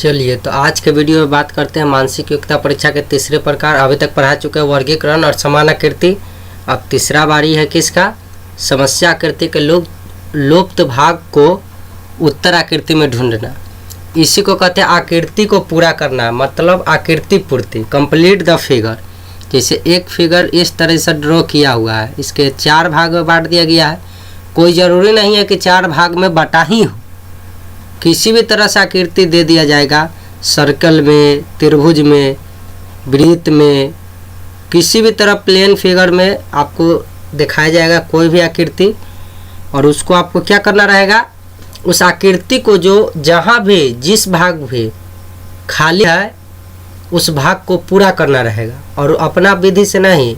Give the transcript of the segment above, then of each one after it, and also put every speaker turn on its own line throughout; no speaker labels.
चलिए तो आज के वीडियो में बात करते हैं मानसिक योग्यता परीक्षा के तीसरे प्रकार। अभी तक पढ़ा चुके हैं वर्गीकरण और समानाकृति। अब तीसरा बारी है किसका? समस्या आकृति के लुप्त भाग को उत्तर आकृति में ढूंढना। इसी को कहते हैं आकृति को पूरा करना, मतलब आकृति पूर्ति, कंप्लीट द फिगर। जैसे एक फिगर इस तरह से ड्रॉ किया हुआ है, इसके 4 भाग में बांट दिया गया है। कोई ज़रूरी नहीं है कि 4 भाग में बटा ही हो, किसी भी तरह से आकृति दे दिया जाएगा। सर्कल में, त्रिभुज में, वृत्त में, किसी भी तरह प्लेन फिगर में आपको दिखाया जाएगा कोई भी आकृति। और उसको आपको क्या करना रहेगा, उस आकृति को जो जहाँ भी जिस भाग भी खाली है उस भाग को पूरा करना रहेगा। और अपना विधि से नहीं,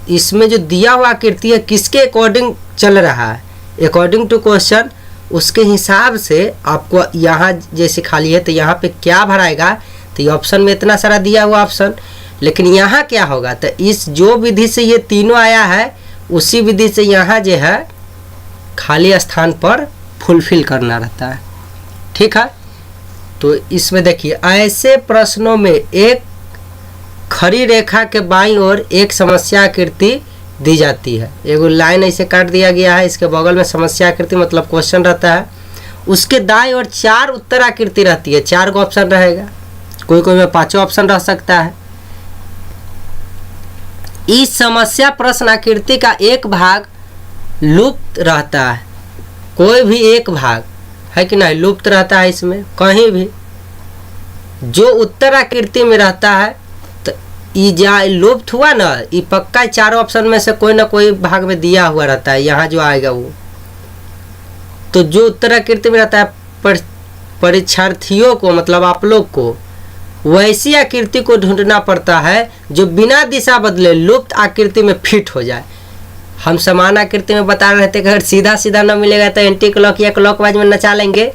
इसमें जो दिया हुआ आकृति है किसके अकॉर्डिंग चल रहा है, अकॉर्डिंग टू क्वेश्चन, उसके हिसाब से आपको यहाँ जैसे खाली है तो यहाँ पे क्या भराएगा। तो ये ऑप्शन में इतना सारा दिया हुआ ऑप्शन, लेकिन यहाँ क्या होगा, तो इस जो विधि से ये तीनों आया है उसी विधि से यहाँ जो है खाली स्थान पर फुलफिल करना रहता है। ठीक है, तो इसमें देखिए ऐसे प्रश्नों में एक खड़ी रेखा के बाईं ओर एक समस्या आकृति दी जाती है। एगो लाइन ऐसे काट दिया गया है, इसके बगल में समस्या आकृति मतलब क्वेश्चन रहता है। उसके दाईं ओर 4 उत्तर आकृति रहती है, 4 को ऑप्शन रहेगा, कोई कोई में 5 ऑप्शन रह सकता है। इस समस्या प्रश्न आकृति का एक भाग लुप्त रहता है, कोई भी एक भाग है कि नहीं लुप्त रहता है। इसमें कहीं भी जो उत्तर आकृति में रहता है तो ये लुप्त हुआ ना, ये पक्का 4 ऑप्शन में से कोई ना कोई भाग में दिया हुआ रहता है। यहाँ जो आएगा वो तो जो उत्तर आकृति में रहता है परीक्षार्थियों को मतलब आप लोग को वैसी आकृति को ढूंढना पड़ता है जो बिना दिशा बदले लुप्त आकृति में फिट हो जाए। हम समान आकृति में बता रहे थे कि अगर सीधा सीधा न मिलेगा तो एंटी क्लॉक या क्लॉकवाइज में नचा लेंगे,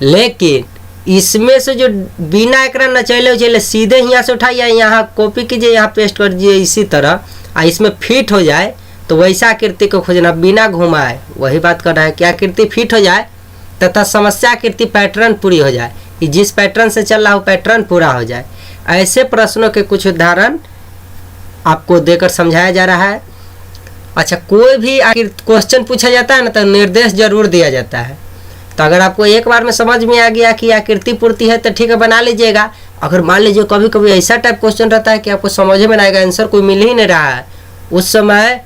लेकिन इसमें से जो बिना एकरा नचैले उचैले सीधे यहाँ से उठाइए, यहाँ कॉपी कीजिए, यहाँ पेस्ट कर दीजिए, इसी तरह इसमें फिट हो जाए तो वैसा आकृति को खोजना बिना घुमाए। वही बात कर रहा है कि आकृति फिट हो जाए तथा समस्या आकृति पैटर्न पूरी हो जाए, कि जिस पैटर्न से चल रहा हो पैटर्न पूरा हो जाए। ऐसे प्रश्नों के कुछ उदाहरण आपको देकर समझाया जा रहा है। अच्छा, कोई भी क्वेश्चन पूछा जाता है ना तो निर्देश जरूर दिया जाता है। तो अगर आपको एक बार में समझ में आ गया कि आकृति पूर्ति है तो ठीक है बना लीजिएगा। अगर मान लीजिए कभी कभी ऐसा टाइप क्वेश्चन रहता है कि आपको समझ में नहीं आएगा, आंसर कोई मिल ही नहीं रहा है, उस समय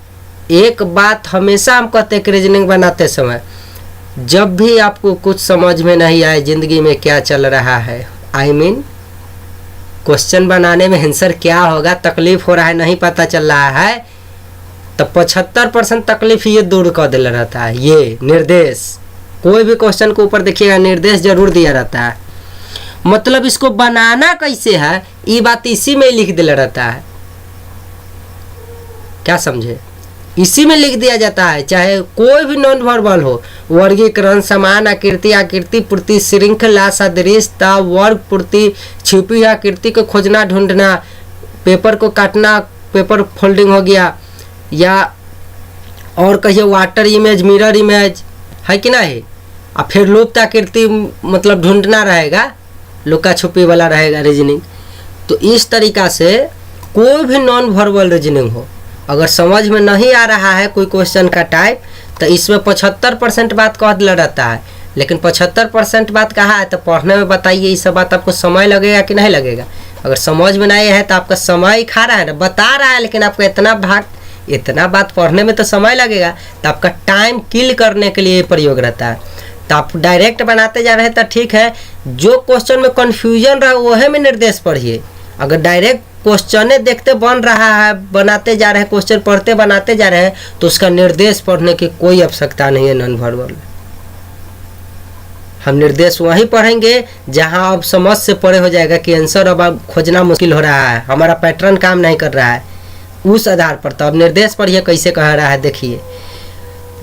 एक बात हमेशा हम कहते हैं कि रीजनिंग बनाते समय जब भी आपको कुछ समझ में नहीं आए ज़िंदगी में क्या चल रहा है, क्वेश्चन बनाने में आंसर क्या होगा, तकलीफ हो रहा है, नहीं पता चल रहा है, तो 75% तकलीफ ये दूर कर दिया रहता है। ये निर्देश कोई भी क्वेश्चन के ऊपर देखिएगा निर्देश जरूर दिया रहता है। मतलब इसको बनाना कैसे है ये बात इसी में लिख दिया रहता है। क्या समझे, इसी में लिख दिया जाता है। चाहे कोई भी नॉन वर्बल हो, वर्गीकरण, समान आकृति, आकृति पूर्ति, श्रृंखला, सदृशता, वर्ग पूर्ति, छिपी आकृति को खोजना ढूंढना, पेपर को काटना, पेपर फोल्डिंग हो गया, या और कहिए वाटर इमेज, मिरर इमेज, है कि नहीं। और फिर लुप्त आकृति मतलब ढूंढना रहेगा, लुका छुपी वाला रहेगा रीजनिंग। तो इस तरीका से कोई भी नॉन वर्बल रीजनिंग हो, अगर समझ में नहीं आ रहा है कोई क्वेश्चन का टाइप, तो इसमें 75% बात कह दिया रहता है। लेकिन 75% बात कहा है तो पढ़ने में बताइए, ये सब बात आपको समय लगेगा कि नहीं लगेगा। अगर समझ में नहीं है तो आपका समय ही खा रहा है ना, बता रहा है लेकिन आपको इतना बात पढ़ने में तो समय लगेगा। तो आपका टाइम किल करने के लिए प्रयोग रहता है। तो आप डायरेक्ट बनाते जा रहे हैं तो ठीक है, जो क्वेश्चन में कन्फ्यूजन रहा वही में निर्देश पढ़िए। अगर डायरेक्ट क्वेश्चन देखते बन रहा है, बनाते जा रहे हैं, क्वेश्चन पढ़ते बनाते जा रहे हैं, तो उसका निर्देश पढ़ने की कोई आवश्यकता नहीं है नॉन वर्बल। हम निर्देश वहीं पढ़ेंगे जहां अब समझ से परे हो जाएगा कि आंसर अब खोजना मुश्किल हो रहा है, हमारा पैटर्न काम नहीं कर रहा है, उस आधार पर। तो अब निर्देश पढ़िए कैसे कह रहा है, देखिए।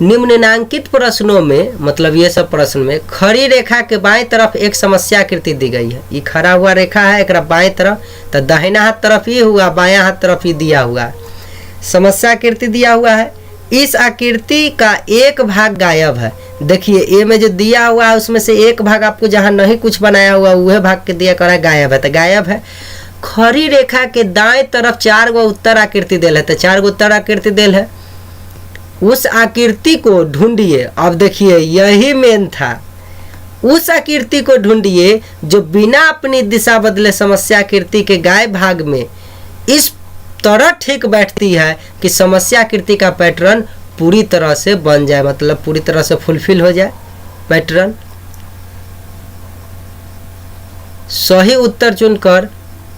निम्नांकित प्रश्नों में मतलब ये सब प्रश्न में खड़ी रेखा के बाएं तरफ एक समस्या आकृति दी गई है। ये खड़ा हुआ रेखा है, एक बाएं तरफ, तो दाहिना हाथ तरफ ये हुआ, बायां हाथ तरफ ये दिया हुआ समस्या आकृति दिया हुआ है। इस आकृति का एक भाग गायब है। देखिए ए में जो दिया हुआ है उसमें से एक भाग आपको जहाँ नहीं कुछ बनाया हुआ वह भाग के दिया करा गायब है, तो गायब है। खड़ी रेखा के दाएं तरफ 4 गो उत्तर आकृति देल है, तो 4 गो उत्तर आकृति देल है। उस आकृति को ढूंढिए। अब देखिए यही मेन था, उस आकृति को ढूंढिए जो बिना अपनी दिशा बदले समस्या आकृति के गायब भाग में इस तरह ठीक बैठती है कि समस्या आकृति का पैटर्न पूरी तरह से बन जाए, मतलब पूरी तरह से फुलफिल हो जाए पैटर्न। सही उत्तर चुनकर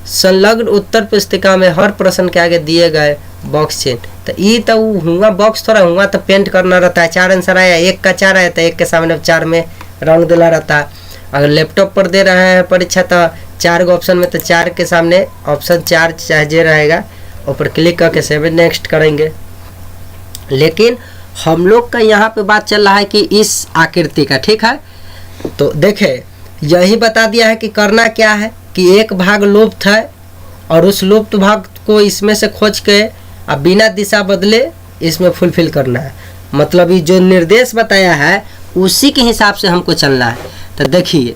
संलग्न उत्तर पुस्तिका में हर प्रश्न के आगे दिए गए बॉक्स चिन्ह। तो ये तो हुआ बॉक्स थोड़ा हुआ तो पेंट करना रहता है। 4 आंसर आया, 1 का 4 आया तो 1 के सामने 4 में रंग दिला रहता है। अगर लैपटॉप पर दे रहे हैं परीक्षा तो 4 गो ऑप्शन में तो 4 के सामने ऑप्शन 4 चाहे रहेगा, ऊपर क्लिक करके सेव नेक्स्ट करेंगे। लेकिन हम लोग का यहाँ पे बात चल रहा है कि इस आकृति का, ठीक है। तो देखे यही बता दिया है कि करना क्या है कि एक भाग लुप्त है और उस लुप्त भाग को इसमें से खोज के अब बिना दिशा बदले इसमें फुलफिल करना है। मतलब ये जो निर्देश बताया है उसी के हिसाब से हमको चलना है। तो देखिए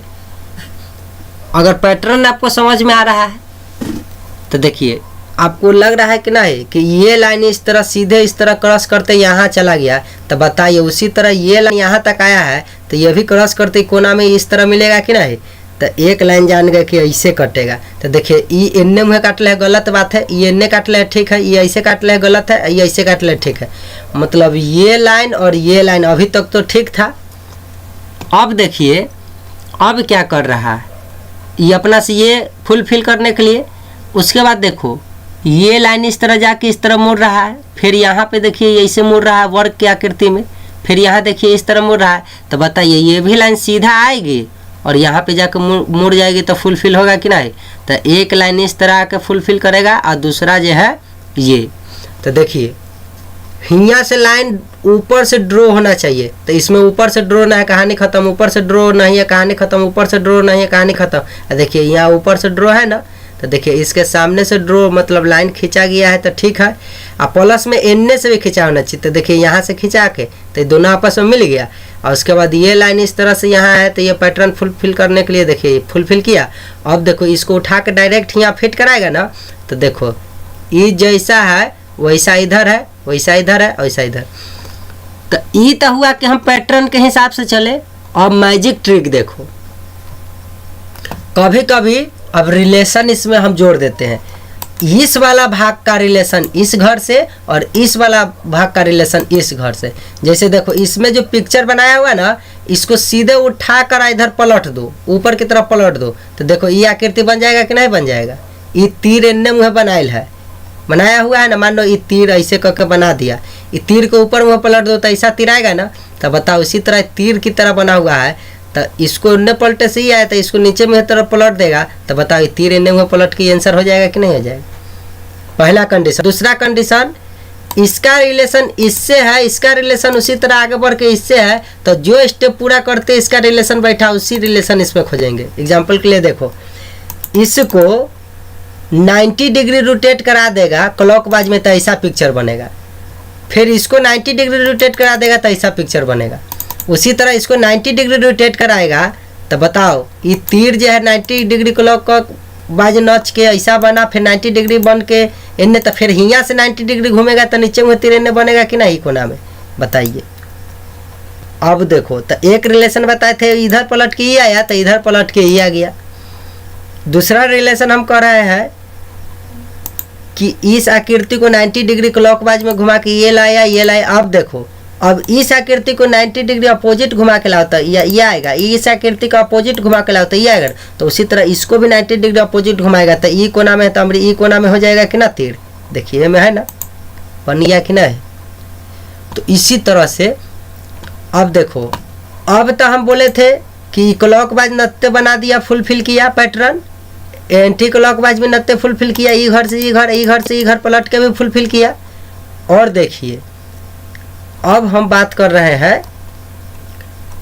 अगर पैटर्न आपको समझ में आ रहा है तो देखिए आपको लग रहा है कि नहीं कि ये लाइन इस तरह सीधे इस तरह क्रॉस करते यहाँ चला गया, तो बताइए उसी तरह ये लाइन यहाँ तक आया है तो ये भी क्रॉस करते कोना में इस तरह मिलेगा कि नहीं। तो एक लाइन जान गए कि ऐसे कटेगा। तो देखिए ई एन्ने मुँह काट ले गलत बात है, ये एन्ने काट ले ठीक है, ये ऐसे काट ले गलत है, ये ऐसे काट ले ठीक है। मतलब ये लाइन और ये लाइन अभी तक तो ठीक था। अब देखिए अब क्या कर रहा है ये अपना से ये फुलफिल करने के लिए। उसके बाद देखो ये लाइन इस तरह जाके इस तरह मुड़ रहा है, फिर यहाँ पे देखिए ऐसे मुड़ रहा है वर्ग की आकृति में, फिर यहाँ देखिए इस तरह मुड़ रहा है। तो बताइए ये भी लाइन सीधा आएगी और यहाँ पे जाकर मुड़ जाएगी तो फुलफिल होगा कि नहीं। तो एक लाइन इस तरह आकर फुलफिल करेगा और दूसरा जो है ये। तो देखिए हियाँ से लाइन ऊपर से ड्रॉ होना चाहिए, तो इसमें ऊपर से ड्रॉ ना है कहानी खत्म, ऊपर से ड्रॉ नहीं है कहानी खत्म, ऊपर से ड्रॉ नहीं है कहानी खत्म। देखिए यहाँ ऊपर से ड्रॉ है ना, तो देखिए इसके सामने से ड्रॉ मतलब लाइन खींचा गया है तो ठीक है। और प्लस में एन्ने से भी खींचा होना चाहिए। तो देखिए यहाँ से खींचा के तो दोनों आपस में मिल गया और उसके बाद ये लाइन इस तरह से यहाँ है तो ये पैटर्न फुलफिल करने के लिए देखिए फुलफिल किया। अब देखो इसको उठा के डायरेक्ट यहाँ फिट कराएगा ना, तो देखो ये जैसा है वैसा इधर है, वैसा इधर है, वैसा इधर। तो ये तो हुआ कि हम पैटर्न के हिसाब से चले। अब मैजिक ट्रिक देखो, कभी कभी अब रिलेशन इसमें हम जोड़ देते हैं। इस वाला भाग का रिलेशन इस घर से और इस वाला भाग का रिलेशन इस घर से। जैसे देखो इसमें जो पिक्चर बनाया हुआ है ना, इसको सीधे उठा कर इधर पलट दो, ऊपर की तरफ पलट दो, तो देखो ये आकृति बन जाएगा कि नहीं बन जाएगा। ये तीर एन्ने मुँह बनाइल है, बनाया हुआ है ना, मान लो ये तीर ऐसे करके बना दिया, ये तीर को ऊपर मुँह पलट दो तो ऐसा तीर आएगा ना। तो बताओ इसी तरह तीर की तरह बना हुआ है, तो इसको इन्ने पलटे से ही आया तो इसको नीचे में तरफ पलट देगा। तो बताओ तीर इन्ने मुँह पलट के आंसर हो जाएगा कि नहीं हो जाएगा। पहला कंडीशन। दूसरा कंडीशन, इसका रिलेशन इससे है, इसका रिलेशन उसी तरह आगे बढ़ के इससे है, तो जो स्टेप पूरा करते इसका रिलेशन बैठा उसी रिलेशन इसमें खोजेंगे। एग्जाम्पल के लिए देखो इसको 90 डिग्री रोटेट करा देगा क्लॉकवाइज में तो ऐसा पिक्चर बनेगा, फिर इसको 90 डिग्री रोटेट करा देगा तो ऐसा पिक्चर बनेगा। उसी तरह इसको 90 डिग्री रोटेट कराएगा तो बताओ ये तीर जो है 90 डिग्री क्लॉकवाइज नच के ऐसा बना, फिर 90 डिग्री बन के इन्हें, तो फिर हियाँ से 90 डिग्री घूमेगा तो नीचे में तीर इन्हें बनेगा कि नहीं कोना में, बताइए। अब देखो तो एक रिलेशन बताए थे इधर पलट के ये आया तो इधर पलट के ये आ गया। दूसरा रिलेशन हम कर रहे हैं कि इस आकृति को 90 डिग्री क्लॉकवाइज में घुमा के ये लाया ये लाया। अब देखो अब इस आकृति को 90 डिग्री अपोजिट घुमा के लाओ तो ये आएगा, इस आकृति का अपोजिट घुमा के लाओ तो ये आएगा। तो उसी तरह इसको भी 90 डिग्री अपोजिट घुमाएगा तो ई कोना में है तो हमारी ई कोना में हो जाएगा कि ना तीर। देखिए में है ना बन गया कि नहीं। तो इसी तरह से अब देखो, अब तो हम बोले थे कि क्लॉकवाइज नत्ते बना दिया, फुलफिल किया पैटर्न, एंटी क्लॉकवाइज में नत्ते फुलफिल किया, ई घर से ई घर, ई घर से ई घर पलट के भी फुलफिल किया। और देखिए अब हम बात कर रहे हैं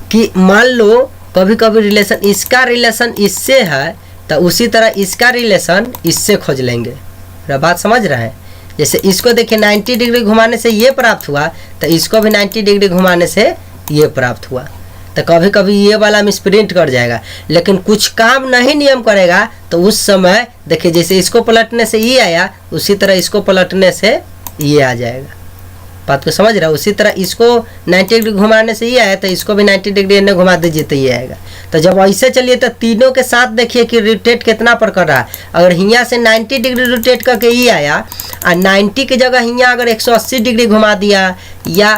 कि मान लो कभी कभी रिलेशन इसका रिलेशन इससे है तो उसी तरह इसका रिलेशन इससे खोज लेंगे। मेरा बात समझ रहे हैं। जैसे इसको देखिए 90 डिग्री घुमाने से ये प्राप्त हुआ, तो इसको भी 90 डिग्री घुमाने से ये प्राप्त हुआ। तो कभी कभी ये वाला मिसप्रिंट कर जाएगा, लेकिन कुछ काम नहीं नियम करेगा तो उस समय देखिए जैसे इसको पलटने से ये आया, उसी तरह इसको पलटने से ये आ जाएगा। बात को समझ रहा है? उसी तरह इसको 90 डिग्री घुमाने से ये आया, तो इसको भी 90 डिग्री इन्हें घुमा दीजिए तो ये आएगा। तो जब ऐसे चलिए तो तीनों के साथ देखिए कि रोटेट कितना पर कर रहा है। अगर हियाँ से 90 डिग्री रोटेट करके ये आया और 90 की जगह हियाँ अगर 180 डिग्री घुमा दिया या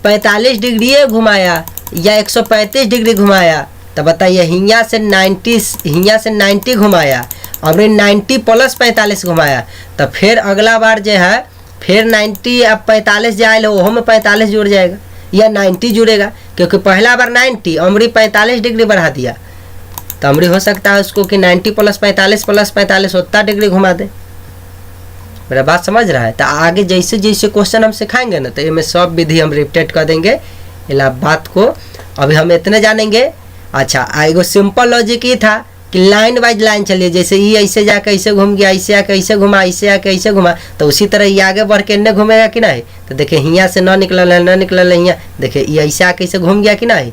45 डिग्री घुमाया या 135 डिग्री घुमाया, तो बताइए हियाँ से 90 घुमाया और 90 प्लस 45 घुमाया, तो फिर अगला बार जो है फिर 90 अब 45 जाए वो में 45 जुड़ जाएगा या 90 जुड़ेगा, क्योंकि पहला बार 90 अमरी 45 डिग्री बढ़ा दिया, तो अमरी हो सकता है उसको कि 90 प्लस 45 उतना डिग्री घुमा दे। मेरा बात समझ रहा है? तो आगे जैसे जैसे क्वेश्चन हम सिखाएंगे ना, तो ये में सब विधि हम रिपीट कर देंगे। इला बात को अभी हम इतने जानेंगे। अच्छा, एगो सिंपल लॉजिक ये था कि लाइन वाइज लाइन चलिए, जैसे ये ऐसे जाके ऐसे घूम गया, ऐसे आके ऐसे घुमा, ऐसे आके ऐसे घुमा, तो उसी तरह ये आगे बढ़ के इन्हें घूमेगा कि नहीं। तो देखिए हियाँ से न निकल हियाँ, देखिए ये ऐसे आके ऐसे घूम गया कि नहीं।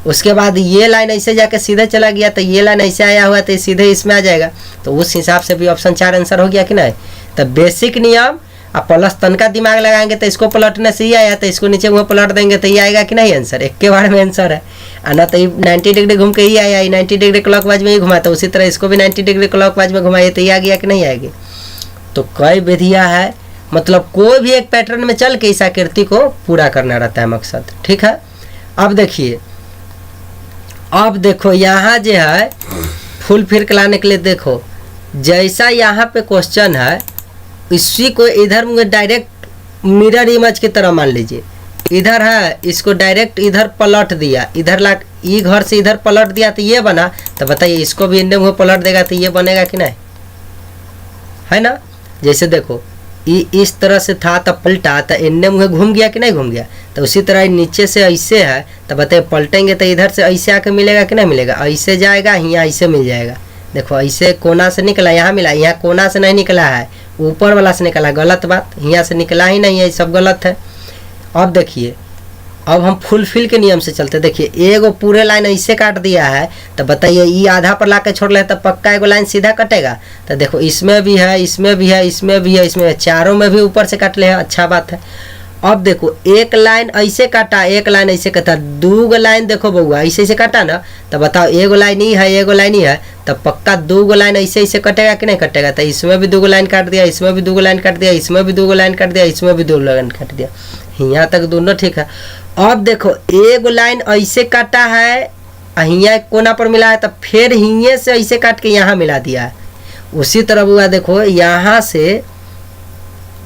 उसके बाद ये लाइन ऐसे जाके सीधे चला गया, तो ये लाइन ऐसे आया हुआ तो सीधे इसमें आ जाएगा। तो उस हिसाब से भी ऑप्शन 4 आंसर हो गया कि नहीं। तो बेसिक नियम अब प्लस तन का दिमाग लगाएंगे तो इसको पलटने से ही आया, तो इसको नीचे मुँह पलट देंगे तो ये आएगा कि नहीं आंसर। एक के बार में आंसर है ना। तो 90 डिग्री घूम के ही आया, 90 डिग्री क्लॉकवाइज में ही घुमा, तो उसी तरह इसको भी 90 डिग्री क्लॉकवाइज में घुमाइए तो ये आ गया कि नहीं आएगी। तो कई विधियाँ है, मतलब कोई भी एक पैटर्न में चल के इस आकृति को पूरा करना रहता है मकसद। ठीक है, अब देखिए, अब देखो यहाँ जो है फुल फिर के लाने के लिए देखो, जैसा यहाँ पे क्वेश्चन है इसी को इधर में डायरेक्ट मिरर इमेज की तरह मान लीजिए। इधर है, इसको डायरेक्ट इधर पलट दिया, इधर ला ई घर से इधर पलट दिया तो ये बना। तो बताइए इसको भी इन्हें मुँह पलट देगा तो ये बनेगा कि नहीं, है ना। जैसे देखो इस तरह से था तो पलटा, तो इन्हें मुँह घूम गया कि नहीं घूम गया। तो उसी तरह नीचे से ऐसे है, तो बताइए पलटेंगे तो इधर से ऐसे आके मिलेगा कि नहीं मिलेगा। ऐसे जाएगा, यहाँ ऐसे मिल जाएगा। देखो ऐसे कोना से निकला, यहाँ मिला, यहाँ कोना से नहीं निकला है, ऊपर वाला से निकला। गलत बात, यहाँ से निकला ही नहीं है, सब गलत है। अब देखिए, अब हम फुल फिल के नियम से चलते। देखिए एगो पूरे लाइन ऐसे काट दिया है, तो बताइए ये आधा पर ला के छोड़ ले तो पक्का एगो लाइन सीधा कटेगा। तो देखो इसमें भी है, इसमें भी है, इसमें भी है, इसमें चारों में भी ऊपर से काट ले है, अच्छा बात है। अब देखो एक लाइन ऐसे काटा, एक लाइन ऐसे काटा, दो लाइन देखो बउआ ऐसे ऐसे काटा ना, तो बताओ एगो लाइन ही है, एगो लाइन ही है, तो पक्का 2 लाइन ऐसे ऐसे कटेगा कि नहीं कटेगा। तो इसमें भी 2 लाइन काट दिया, इसमें भी 2 लाइन काट दिया, इसमें भी 2 लाइन काट दिया, इसमें भी 2 लाइन काट दिया, यहाँ तक दोनों ठीक है। अब देखो एगो लाइन ऐसे काटा है, यहाँ कोना पर मिला है, तो फिर हिये से ऐसे काट के यहाँ मिला दिया है। उसी तरह हुआ देखो यहाँ से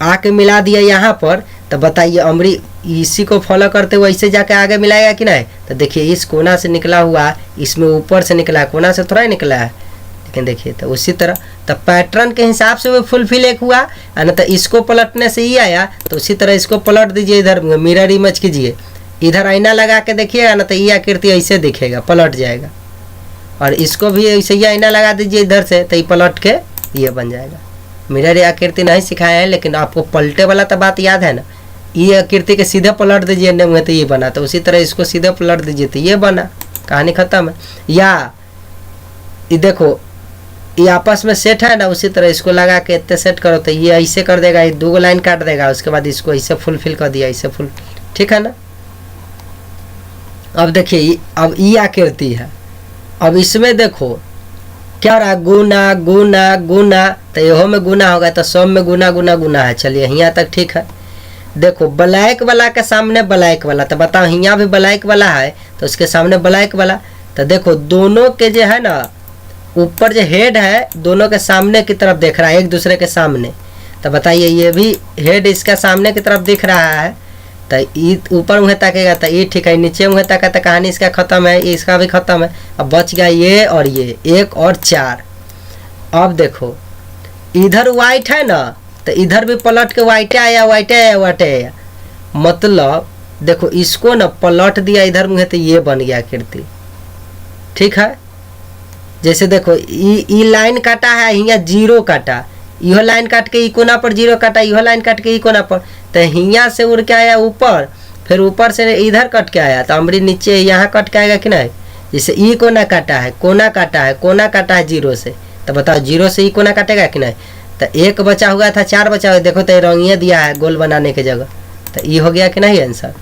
आके मिला दिया यहाँ पर, तो बताइए अमरी इसी को फॉलो करते हुए ऐसे जाके आगे मिलाएगा कि नहीं। तो देखिए इस कोना से निकला हुआ, इसमें ऊपर से निकला, कोना से थोड़ा ही निकला है, लेकिन देखिए तो उसी तरह तो पैटर्न के हिसाब से वो फुलफिल एक हुआ, ना तो इसको पलटने से ही आया, तो उसी तरह इसको पलट दीजिए, इधर मिरर इमेज कीजिए, इधर आईना लगा के देखिएगा ना, तो ये आकृति ऐसे दिखेगा, पलट जाएगा। और इसको भी ऐसे ही आईना लगा दीजिए इधर से, तो ये पलट के ये बन जाएगा। मिरर आकृति नहीं सिखाया है, लेकिन आपको पलटे वाला तो बात याद है ना। ये आकृति के सीधे पलट दीजिए मुँह, तो ये बना, तो उसी तरह इसको सीधे पलट दीजिए तो ये बना, कहानी खत्म है। या ये देखो ये आपस में सेट है ना, उसी तरह इसको लगा के इतने सेट करो तो ये ऐसे कर देगा, ये 2 लाइन काट देगा, उसके बाद इसको ऐसे फुलफिल कर दिया, ऐसे फुल, ठीक है ना। अब देखिए अब ये आकृति है, अब इसमें देखो क्या रहा, गुना गुना गुना, तो यहो में गुना होगा, तो सब में गुना गुना गुना है। चलिए यहाँ तक ठीक है। देखो ब्लैक वाला के सामने ब्लैक वाला, तो बताओ यहाँ भी ब्लैक वाला है, तो उसके सामने ब्लैक वाला, तो देखो दोनों के जो है ना ऊपर जो हेड है दोनों के सामने की तरफ देख रहा है, एक दूसरे के सामने। तो बताइए ये भी हेड इसका सामने की तरफ दिख रहा है, तो ये ऊपर मुँह ताकेगा तो ये ठीक है, नीचे मुँह ताका तो कहानी इसका ख़त्म है, इसका भी ख़त्म है। अब बच गया ये और ये, 1 और 4। अब देखो इधर वाइट है ना, तो इधर भी पलट के वाइटे आया, वाइटे आया, वाइटे आया, मतलब देखो इसको ना पलट दिया इधर मुँह, तो ये बन गया आकृति, ठीक है। जैसे देखो ई लाइन काटा है, यहाँ 0 काटा, इहो लाइन काट के ई कोना पर 0 काटा, इहो लाइन काट के ई कोना पर, तो हियाँ से उड़ के आया ऊपर, फिर ऊपर से इधर कट के आया, तो अमरी नीचे यहाँ कट के आएगा कि नहीं। जैसे ई कोना काटा है, कोना काटा है, कोना काटा है 0 से, तो बताओ 0 से ई कोना काटेगा कि नहीं। तो 1 बचा हुआ था, 4 बचा हुआ, देखो तो रंगिया दिया है गोल बनाने की जगह, तो ई हो गया कि नहीं आंसर।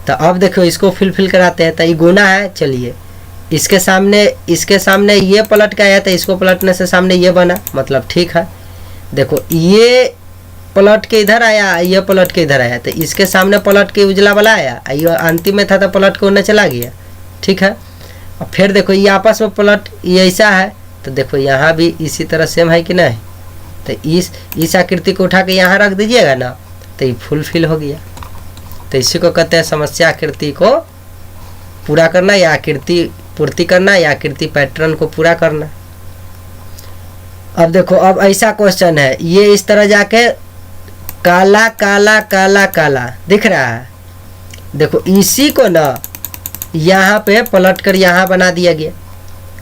तो अब देखो इसको फिल कराते हैं, तो ये गुना है। चलिए इसके सामने ये पलट के आया, तो इसको पलटने से सामने ये बना, मतलब ठीक है। देखो ये पलट के इधर आया, ये पलट के इधर आया, तो इसके सामने पलट के उजला वाला आया, ये अंतिम में था तो पलट के उन्हें चला गया, ठीक है। और फिर देखो ये आपस में पलट ये ऐसा है, तो देखो यहाँ भी इसी तरह सेम है कि नहीं। तो इस आकृति को उठा के यहाँ रख दीजिएगा ना, तो ये फुलफिल हो गया। तो इसी को कहते हैं समस्या आकृति को पूरा करना, या आकृति पूर्ति करना, या आकृति पैटर्न को पूरा करना। अब देखो अब ऐसा क्वेश्चन है, ये इस तरह जाके काला काला काला काला दिख रहा है, देखो इसी को ना यहाँ पे पलट कर यहाँ बना दिया गया।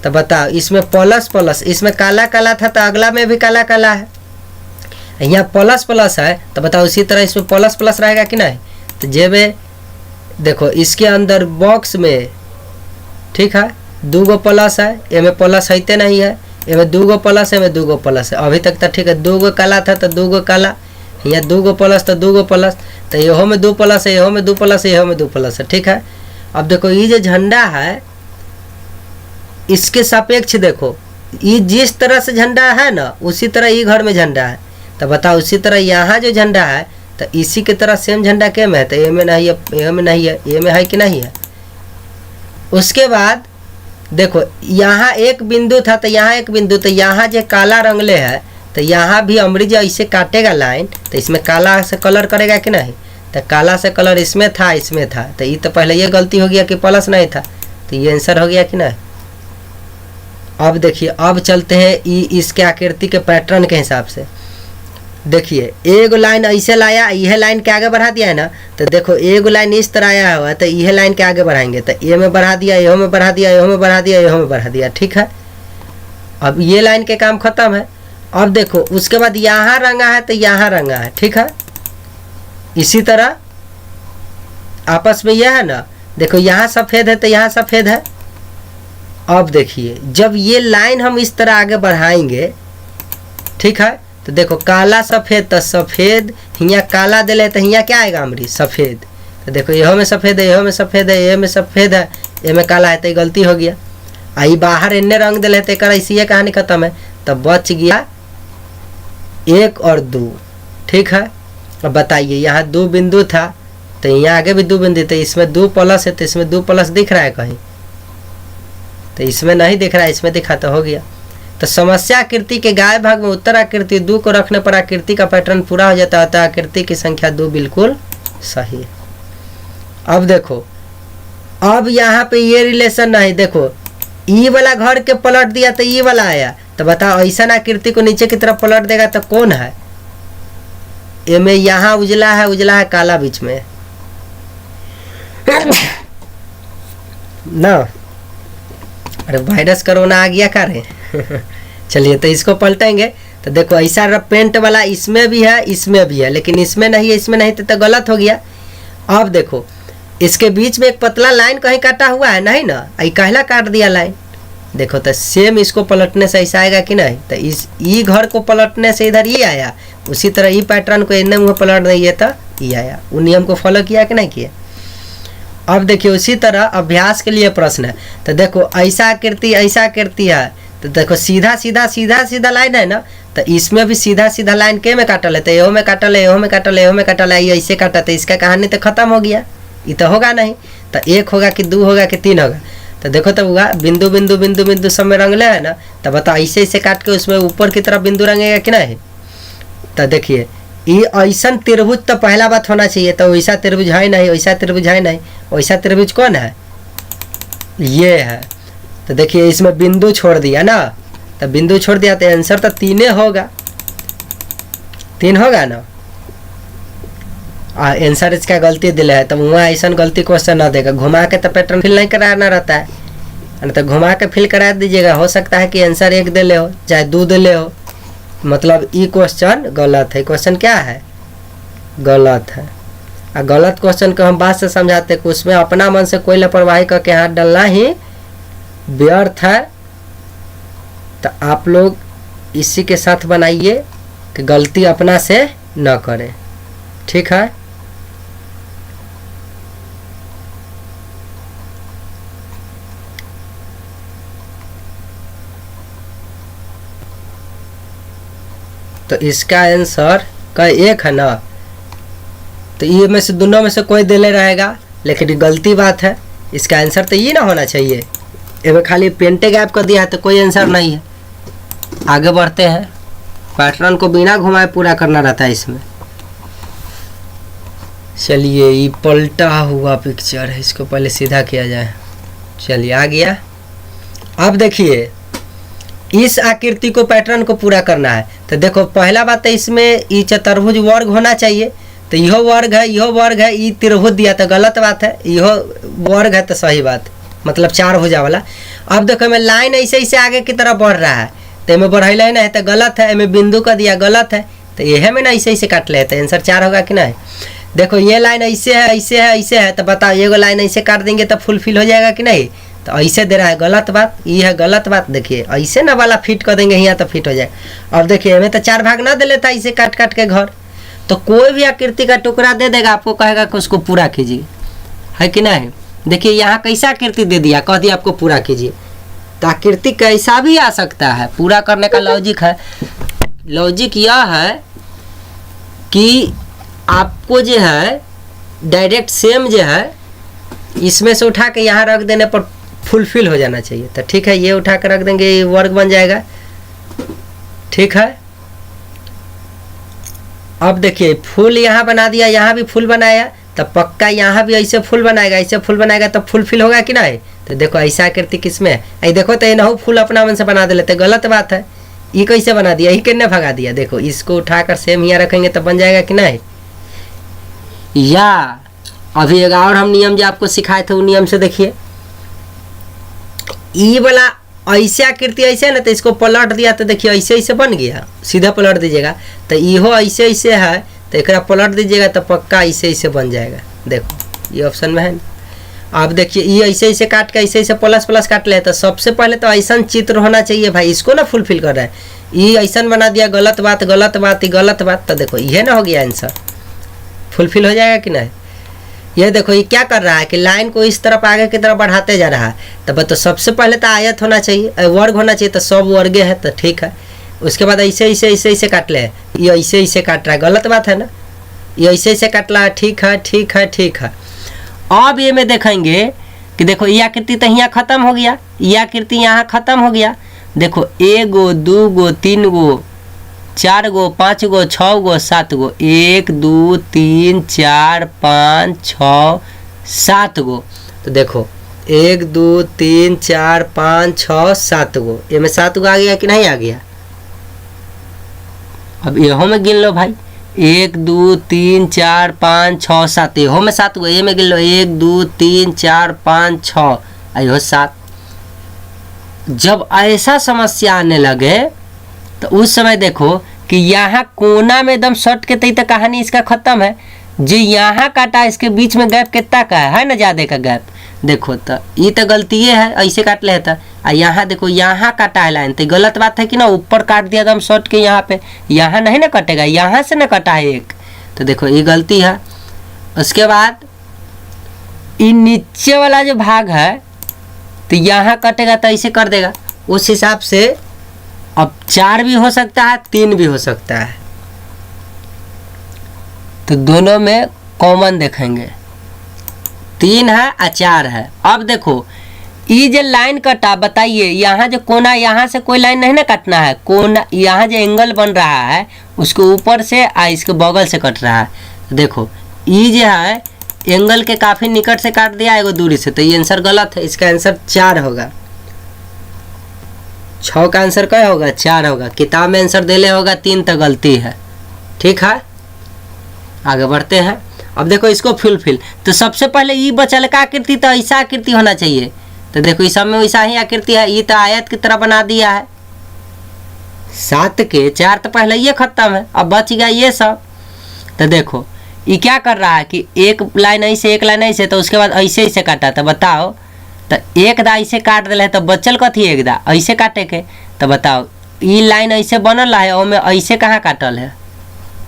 तो बताओ इसमें प्लस प्लस, इसमें काला काला था तो अगला में भी काला काला है, यहाँ प्लस प्लस है, तो बताओ इसी तरह इसमें प्लस प्लस रहेगा कि नहीं। तो जेब देखो इसके अंदर बॉक्स में, ठीक है, 2 गो प्लस है, एमें प्लस है नहीं है, एमें 2 गो प्लस है, एमें 2 गो प्लस है, अभी तक तो ठीक है। 2 गो काला था तो 2 गो काला, यहाँ 2 गो प्लस तो 2 गो प्लस, तो यहो में 2 प्लस है, यहो में 2 प्लस है, यहो में 2 प्लस है, ठीक है। अब देखो ये जो झंडा है इसके सापेक्ष देखो, ये जिस तरह से झंडा है ना उसी तरह ये घर में झंडा है। तो बताओ उसी तरह यहाँ जो झंडा है तो इसी की तरह सेम झंडा के में है, तो ए में नहीं है, ए में नहीं है, ए में है कि नहीं है। उसके बाद देखो यहाँ एक बिंदु था तो यहाँ एक बिंदु, तो यहाँ जो काला रंगले है तो यहाँ भी अमरी जो ऐसे काटेगा लाइन, तो इसमें काला से कलर करेगा कि नहीं। तो काला से कलर इसमें था, इसमें था, तो ये तो पहले ये गलती हो गया कि प्लस नहीं था, तो ये आंसर हो गया कि नहीं। अब देखिए अब चलते हैं इसके आकृति के पैटर्न के हिसाब से। देखिए एगो लाइन ऐसे लाया, यह लाइन के आगे बढ़ा दिया है ना, तो देखो एगो लाइन इस तरह आया हुआ है, तो यह लाइन के आगे बढ़ाएंगे, तो ए में बढ़ा दिया, एहो में बढ़ा दिया, एहो में बढ़ा दिया, एहो में बढ़ा दिया, ठीक है। अब ये लाइन के काम खत्म है। अब देखो उसके बाद यहाँ रंगा है तो यहाँ रंगा है, ठीक है। इसी तरह आपस में यह है ना, देखो यहाँ सफ़ेद है तो यहाँ सफ़ेद है। अब देखिए जब ये लाइन हम इस तरह आगे बढ़ाएंगे, ठीक है, तो देखो काला सफ़ेद, तो सफ़ेद हियाँ काला दिले तो हियाँ क्या आएगा हमारी सफ़ेद। तो देखो यहो में सफ़ेद है, यहो में सफ़ेद है, ये में सफ़ेद है, ये में काला है, तो ये गलती हो गया। आई बाहर इन्ने रंग दिले तो कर ऐसी ये कहानी खत्म है। तब बच गया 1 और 2, ठीक है। अब बताइए यहाँ 2 बिंदु था तो यहाँ आगे भी 2 बिंदु, तो इसमें 2 प्लस है, तो इसमें 2 प्लस दिख रहा है कहीं, तो इसमें नहीं दिख रहा है, इसमें दिखा तो हो गया। तो समस्या आकृति के गाय भाग में उत्तर आकृति 2 को रखने पर आकृति का पैटर्न पूरा हो जाता है, तो आकृति की संख्या 2 बिल्कुल सही है। अब देखो अब यहाँ पे ये रिलेशन नहीं, देखो ई वाला घर के पलट दिया तो ई वाला आया, तो बताओ ऐसा आकृति को नीचे की तरफ पलट देगा तो कौन है। ये में यहाँ उजला है, उजला है, काला बीच में ना। अरे वायरस कोरोना आ गया का रे। चलिए तो इसको पलटेंगे, तो देखो ऐसा पेंट वाला इसमें भी है, इसमें भी है, लेकिन इसमें नहीं है, इसमें नहीं तो गलत हो गया। अब देखो इसके बीच में एक पतला लाइन कहीं काटा हुआ है नहीं ना, आई कहला काट दिया लाइन। देखो तो सेम इसको पलटने से ऐसा आएगा कि नहीं। तो इस ई घर को पलटने से इधर ये आया, उसी तरह ई पैटर्न को इन्हें मुँह पलट नहीं है तो ये आया। उन नियम को फॉलो किया कि नहीं किया। अब देखिए उसी तरह अभ्यास के लिए प्रश्न है। तो देखो ऐसा आकृति है, तो देखो सीधा सीधा सीधा सीधा लाइन है ना, तो इसमें भी सीधा सीधा लाइन के में काटल है, तो एहो में काटल है, एहो में काटल है, एहो में काटल है, ये ऐसे काटा, तो इसका कहानी तो खत्म हो गया। ये तो होगा नहीं, तो 1 होगा कि 2 होगा कि 3 होगा। तो देखो तब हुआ बिंदु बिंदु बिंदु बिंदु सब में रंगले है ना, तो बताओ ऐसे ऐसे काट के उसमें ऊपर की तरफ बिंदु रंगेगा कि नहीं। तो देखिए ये ऐसा त्रिभुज तो पहला बात होना चाहिए, तो वैसा त्रिभुज है नहीं, वैसा त्रिभुज है नहीं, वैसा त्रिभुज कौन है, ये है। तो देखिए इसमें बिंदु छोड़ दिया ना, तो बिंदु छोड़ दिया तो आंसर तो 3 होगा, 3 होगा ना। आंसर इसका गलती दिला है, तो वहाँ ऐसा गलती क्वेश्चन ना देगा। घुमा के तो पैटर्न फिल नहीं कराना रहता है, तो घुमा के फिल करा दीजिएगा, हो सकता है कि आंसर 1 दे ले हो चाहे 2 दे ले हो, मतलब ई क्वेश्चन गलत है। क्वेश्चन क्या है? गलत है। और गलत क्वेश्चन को हम बात से समझाते कि उसमें अपना मन से कोई लापरवाही करके हाथ डालना ही व्यर्थ है। तो आप लोग इसी के साथ बनाइए कि गलती अपना से न करें, ठीक है। तो इसका आंसर का एक है ना, तो ये में से दोनों में से कोई दिले रहेगा, लेकिन ये गलती बात है। इसका आंसर तो ये ना होना चाहिए। इसमें खाली पेंटे गैप कर दिया है तो कोई आंसर नहीं है। आगे बढ़ते हैं। पैटर्न को बिना घुमाए पूरा करना रहता है इसमें। चलिए, ये पलटा हुआ पिक्चर है, इसको पहले सीधा किया जाए। चलिए आ गया। अब देखिए, इस आकृति को पैटर्न को पूरा करना है। तो देखो, पहला बात है इसमें ये चतुर्भुज वर्ग होना चाहिए। तो यह वर्ग है, यह वर्ग है, ये त्रिभुज दिया तो गलत बात है। यह वर्ग है तो सही बात, मतलब चार भुजा वाला। अब देखो, मैं लाइन ऐसे ऐसे आगे की तरफ बढ़ रहा है, तो इनमें बढ़ाई नहीं है तो गलत है। इनमें बिंदु का दिया गलत है, तो यह में ना ऐसे ऐसे काट लेते हैं, आंसर 4 होगा कि नहीं। देखो, ये लाइन ऐसे है, ऐसे है, ऐसे है, तो बताओ ये लाइन ऐसे काट देंगे तो फुलफिल हो जाएगा कि नहीं। तो ऐसे दे रहा है, गलत बात। ये है गलत बात। देखिए, ऐसे ना वाला फिट कर देंगे यहाँ तो फिट हो जाए। अब देखिए, हमें तो 4 भाग ना दे लेता इसे काट काट के घर। तो कोई भी आकृति का टुकड़ा दे देगा, आपको कहेगा कि उसको पूरा कीजिए, है कि नहीं। देखिए, यहाँ कैसा आकृति दे दिया, कह दिया आपको पूरा कीजिए। तो आकृति कैसा भी आ सकता है। पूरा करने का लॉजिक है, लॉजिक यह है कि आपको जो है डायरेक्ट सेम जो है इसमें से उठा के यहाँ रख देने पर फुलफिल हो जाना चाहिए। तो ठीक है, ये उठा के रख देंगे, ये वर्ग बन जाएगा, ठीक है। अब देखिए, फूल यहाँ बना दिया, यहाँ भी फूल बनाया, तो पक्का यहाँ भी ऐसे फूल बनाएगा, ऐसे फूल बनाएगा तो फुलफिल होगा कि नहीं। तो देखो, ऐसा आकृति किसमें है। देखो, तो ये ना फूल अपना मन से बना दे लेते, गलत बात है। ये कैसे बना दिया, ये किसने भगा दिया। देखो, इसको उठाकर सेम यहाँ रखेंगे तो बन जाएगा कि नहीं। या अभी एक और हम नियम जो आपको सिखाए थे, वो नियम से देखिए। ई वाला ऐसे आकृति ऐसे ना, तो इसको पलट दिया तो देखिए ऐसे ऐसे बन गया। सीधा पलट दीजिएगा तो इहो ऐसे ऐसे है, तो एक पलट दीजिएगा तो पक्का ऐसे ऐसे बन जाएगा। देखो, ये ऑप्शन में है ना। आप देखिए, ये ऐसे ऐसे काट के ऐसे ऐसे प्लस प्लस काट ले, तो सबसे पहले तो ऐसा चित्र होना चाहिए भाई। इसको ना फुलफिल कर रहा है, ये ऐसा बना दिया, गलत बात गलत बात गलत बात। तो देखो, ये ना हो गया आंसर, फुलफिल हो जाएगा कि नहीं। ये देखो, ये क्या कर रहा है कि लाइन को इस तरफ आगे की तरफ बढ़ाते जा रहा है। तो सबसे पहले तो आयत होना चाहिए, वर्ग होना चाहिए, तो सब वर्गे है तो ठीक है। उसके बाद ऐसे ऐसे ऐसे ऐसे काट ले, ये ऐसे ऐसे काट रहा है, गलत बात है ना। ये ऐसे ऐसे काट रहा है, ठीक है ठीक है ठीक है। अब ये में देखेंगे कि देखो, ये आकृति तो यहाँ खत्म हो गया, ये आकृति यहाँ खत्म हो गया। देखो, 1 गो 2 गो 3 गो 4 गो 5 गो 6 गो 7 गो, 1 2 3 4 5 6 7 गो। तो देखो, 1 2 3 4 5 6 7 गो, ये में 7 गो आ गया कि नहीं आ गया। अब यहो में गिन लो भाई, 1 2 3 4 5 6 7, यहो में 7 गो, ये में गिन लो 1 2 3 4 5 6, यहो 7। जब ऐसा समस्या आने लगे तो उस समय देखो कि यहाँ कोना में एकदम शॉर्ट के तई तो कहानी इसका खत्म है। जो यहाँ काटा, इसके बीच में गैप कितना का है ना, ज़्यादा का गैप। देखो, तो ये तो गलती है, ऐसे काट ले था। यहाँ देखो, यहाँ काटा है लाइन, तो गलत बात है कि ना, ऊपर काट दिया एकदम शॉर्ट के यहाँ पे, यहाँ नहीं ना कटेगा, यहाँ से ना कटा है एक। तो देखो, ये गलती है। उसके बाद ये नीचे वाला जो भाग है, तो यहाँ कटेगा तो ऐसे कर देगा। उस हिसाब से अब 4 भी हो सकता है, 3 भी हो सकता है। तो दोनों में कॉमन देखेंगे, 3 है और 4 है। अब देखो, ये जो लाइन कटा, बताइए यहाँ जो कोना, यहाँ से कोई लाइन नहीं ना काटना है। कोना यहाँ जो एंगल बन रहा है, उसको ऊपर से आ इसके बगल से कट रहा है। देखो, ये जो है एंगल के काफ़ी निकट से काट दिया एगो दूरी से, तो ये आंसर गलत है। इसका आंसर 4 होगा। 6 का आंसर क्या होगा, 4 होगा। किताब में आंसर देले होगा 3, तो गलती है, ठीक है। आगे बढ़ते हैं। अब देखो, इसको फुलफिल, तो सबसे पहले ये बचल का आकृति, तो ऐसा आकृति होना चाहिए। तो देखो, इस सब में वैसा ही आकृति है। ये तो आयत की तरह बना दिया है, 7 के 4 तो पहले ये खत्म है, अब बच गया ये सब। तो देखो ये क्या कर रहा है कि एक लाइन ऐसे एक लाइन ऐसे, तो उसके बाद ऐसे ऐसे काटा। तो बताओ, तो एक दा ऐसे काट दिले तो बचल कथी एक दा ऐसे काटे के। तो बताओ ये लाइन ऐसे बनल है और में ऐसे कहाँ काटल है।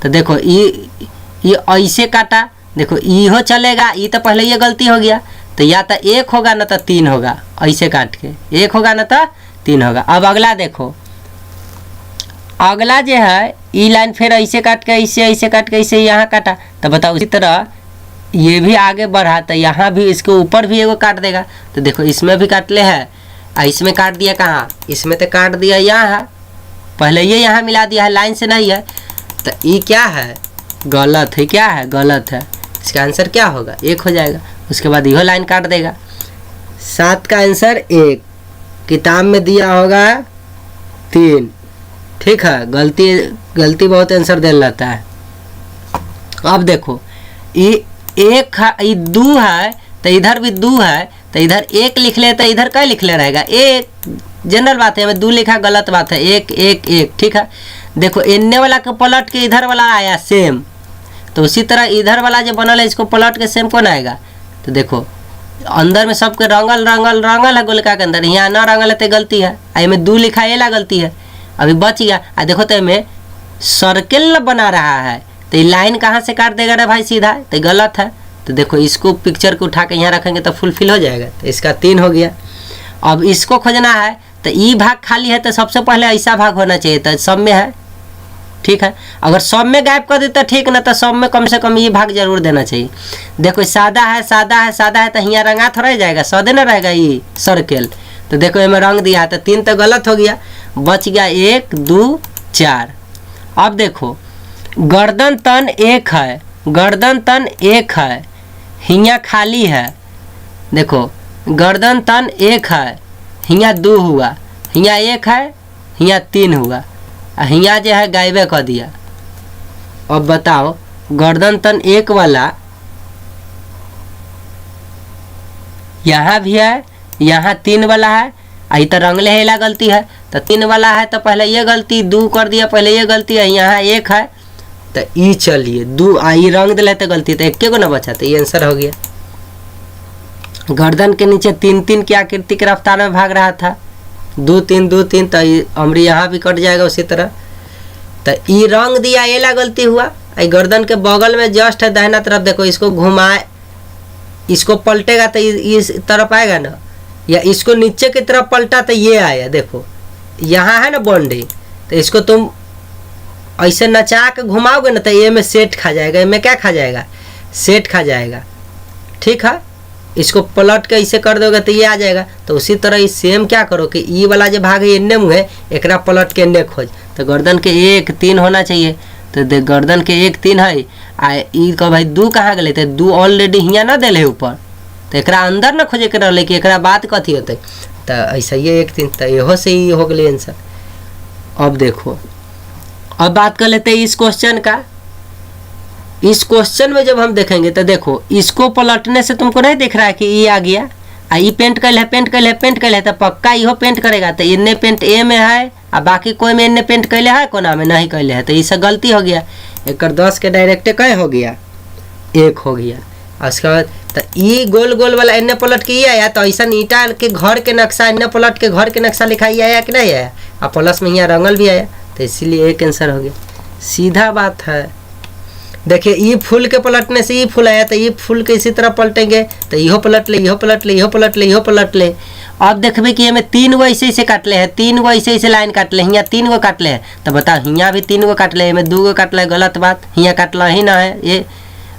तो देखो ये ऐसे काटा, देखो इहो चलेगा, ये तो पहले ये गलती हो गया। तो या तो 1 होगा ना तो 3 होगा, ऐसे काट के 1 होगा ना तो 3 होगा। अब अगला देखो, अगला जो है ये लाइन फिर ऐसे काट के ऐसे काट के ऐसे यहाँ काटा। तो बताओ उसी तरह ये भी आगे बढ़ा, तो यहाँ भी इसके ऊपर भी एगो काट देगा। तो देखो इसमें भी काट ले है, इसमें काट दिया कहाँ, इसमें तो काट दिया यहाँ, पहले ये यहाँ मिला दिया है, लाइन से नहीं है। तो ये क्या है, गलत है, क्या है गलत है। इसका आंसर क्या होगा, 1 हो जाएगा। उसके बाद यह लाइन काट देगा। 7 का आंसर 1, किताब में दिया होगा 3। ठीक है, गलती बहुत आंसर दे लेता है। अब देखो ये 1 है, ये 2 है, तो इधर भी 2 है, तो इधर 1 लिख ले, तो इधर क्या लिख ले रहेगा 1। जनरल बात है, हमें 2 लिखा गलत बात है, 1 1 1। ठीक है, देखो इन्ने वाला को पलट के इधर वाला आया सेम, तो उसी तरह इधर वाला जो बनल है इसको पलट के सेम कौन आएगा। तो देखो अंदर में सबके रंगल है गोलका के अंदर, यहाँ ना रंगल है तो गलती है, में 2 लिखा है ला गलती है, अभी बच गया। देखो तो में सर्किल बना रहा है, तो ये लाइन कहाँ से काट देगा रे भाई सीधा, तो गलत है। तो देखो इसको पिक्चर को उठा के यहाँ रखेंगे तो फुलफिल हो जाएगा, तो इसका 3 हो गया। अब इसको खोजना है, तो ये भाग खाली है, तो सबसे पहले ऐसा भाग होना चाहिए, तो सब में है। ठीक है, अगर सब में गायब कर देता ठीक ना, तो सब में कम से कम ये भाग जरूर देना चाहिए। देखो सादा है, तो यहाँ रंगा थोड़ा जाएगा, सदे ना रहेगा ये सर्किल। तो देखो इसमें रंग दिया है, तो 3 तो गलत हो गया, बच गया 1 2 4। अब देखो गर्दन तन 1 है, गर्दन तन 1 है, हिया खाली है। देखो गर्दन तन 1 है, हिया 2 हुआ, हिया 1 है, हिया 3 हुआ, हिया जो है गायबे कर दिया। अब बताओ गर्दन तन 1 वाला यहाँ भी है, यहाँ 3 वाला है, आई तो रंगले हेला गलती है, तो 3 वाला है, तो पहले ये गलती 2 कर दिया, पहले ये गलती है, यहाँ 1 है, तो ई चलिए 2 आई रंग दिले तो गलती, तो 1 को ना बचा, तो ये आंसर हो गया। गर्दन के नीचे 3 3 की आकृति के रफ्तार में भाग रहा था, 2 3 2 3, तो अमरी यहाँ भी कट जाएगा उसी तरह। तो ई रंग दिया, ये ला गलती हुआ। गर्दन के बगल में जस्ट है दाहिना तरफ, देखो इसको घुमाए, इसको पलटेगा तो इस तरफ आएगा ना, या इसको नीचे की तरफ पलटा तो ये आया। देखो यहाँ है ना बॉन्डी, तो इसको तुम ऐसे नचा के घुमाओगे ना, तो ये में सेट खा जाएगा, ये में क्या खा जाएगा, सेट खा जाएगा। ठीक है, इसको पलट के ऐसे कर दोगे तो ये आ जाएगा। तो उसी तरह ये सेम क्या करो कि ई वाला जो भाग है इन्ने मुँह है, एक पलट के इन्ने खोज। तो गर्दन के 1 3 होना चाहिए, तो देख गर्दन के 1 3 है, आ ई का भाई 2 कहाँ गए, तो 2 ऑलरेडी हियाँ ना दिले ऊपर, तो एक अंदर ना खोजे के रहे कि एक बात कथी होते। तो ऐसा ये 1 3, तो यहो से ही हो गए आंसर। अब देखो अब बात कर लेते हैं इस क्वेश्चन का। इस क्वेश्चन में जब हम देखेंगे तो देखो इसको पलटने से तुमको नहीं दिख रहा है कि ये आ गया, ये पेंट कर ले, तो पक्का इहो पेंट करेगा। तो इन्ने पेंट ए में है, और बाकी कोई में इन्ने पेंट कैले है, कोना में नहीं कैले है, तो इससे गलती हो गया। एक 10 के डायरेक्ट कै हो गया, 1 हो गया। और उसके बाद तो ये गोल गोल वाला इन्ने पलट के ये आया, तो ऐसा ईटा के घर के नक्शा इन्ने पलट के घर के नक्शा लिखा ही आया कि नहीं आया, और प्लस में यहाँ रंगल भी आया, तो इसीलिए 1 आंसर हो गया। सीधा बात है। देखिए ये फूल के पलटने से ये फूल आया, तो ये फूल के इसी तरह पलटेंगे, तो इहो पलट ले, इहो पलट ले, इहो पलट ले, इहो पलट ले। अब देखबे कि हमें 3 गो ऐसे काट ले है, 3 गो ऐसे लाइन काट ले, हियाँ 3 गो काट ले है, तो बताओ हियाँ भी 3 गो काट ले, हमें 2 गो काट ले, गलत बात, हियाँ काटला ही ना है ये,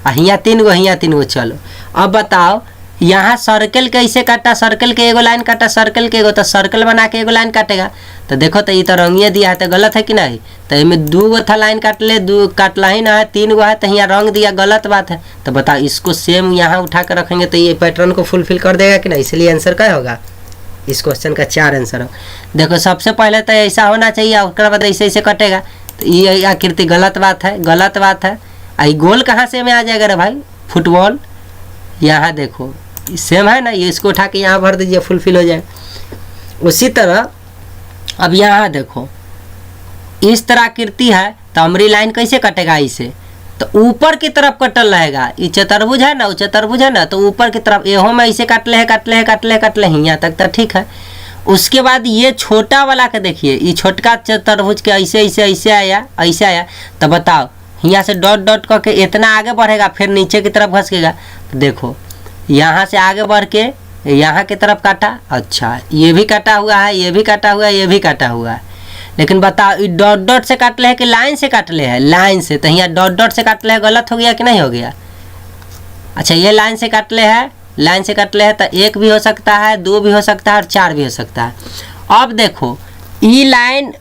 हियाँ 3 गो, हियाँ 3 गो। चलो अब बताओ यहाँ सर्कल कैसे काटा, सर्कल के एगो लाइन काटा, सर्कल के एगो, तो सर्कल बना के एगो लाइन काटेगा। तो देखो तो ये तो रंगिए दिया है, तो गलत है कि नहीं, तो इसमें 2 गो था लाइन काट ले, 2 काटला ही ना है, 3 गो है, तो यहाँ रंग दिया, गलत बात है। तो बताओ इसको सेम यहाँ उठा कर रखेंगे तो ये पैटर्न को फुलफिल कर देगा कि नहीं, इसलिए आंसर क्या होगा, इस क्वेश्चन का 4 आंसर हो। देखो सबसे पहले तो ऐसा होना चाहिए, उसके बाद ऐसे ऐसे कटेगा, तो ये आकृति गलत बात है, गलत बात है। आई गोल कहाँ से में आ जाएगा रे भाई, फुटबॉल, यहाँ देखो सेम है ना, ये इसको उठा के यहाँ भर दीजिए, फुलफिल हो जाए। उसी तरह अब यहाँ देखो इस तरह आकृति है तो हमारी लाइन कैसे कटेगा इसे, तो ऊपर की तरफ कटल रहेगा। ये चतुर्भुज है ना, वो चतुर्भुज है ना, तो ऊपर की तरफ एहो में ऐसे काटले है यहाँ तक तो ठीक है। उसके बाद ये छोटा वाला के देखिए, ये छोटका चतुर्भुज के ऐसे आया, तो बताओ यहाँ से डॉट डॉट करके इतना आगे बढ़ेगा, फिर नीचे की तरफ घसकेगा। तो देखो यहाँ से आगे बढ़ के यहाँ की तरफ काटा, अच्छा ये भी काटा हुआ है, ये भी काटा हुआ है, ये भी काटा हुआ है। लेकिन बताओ ये डॉट डॉट से काटले है कि लाइन से काटले है, लाइन से। तो यहाँ डॉट डॉट से काटले है, गलत हो गया कि नहीं हो गया। अच्छा ये लाइन से काटले है, लाइन से काटले है, तो 1 भी हो सकता है, 2 भी हो सकता है और 4 भी हो सकता है। अब देखो ये लाइन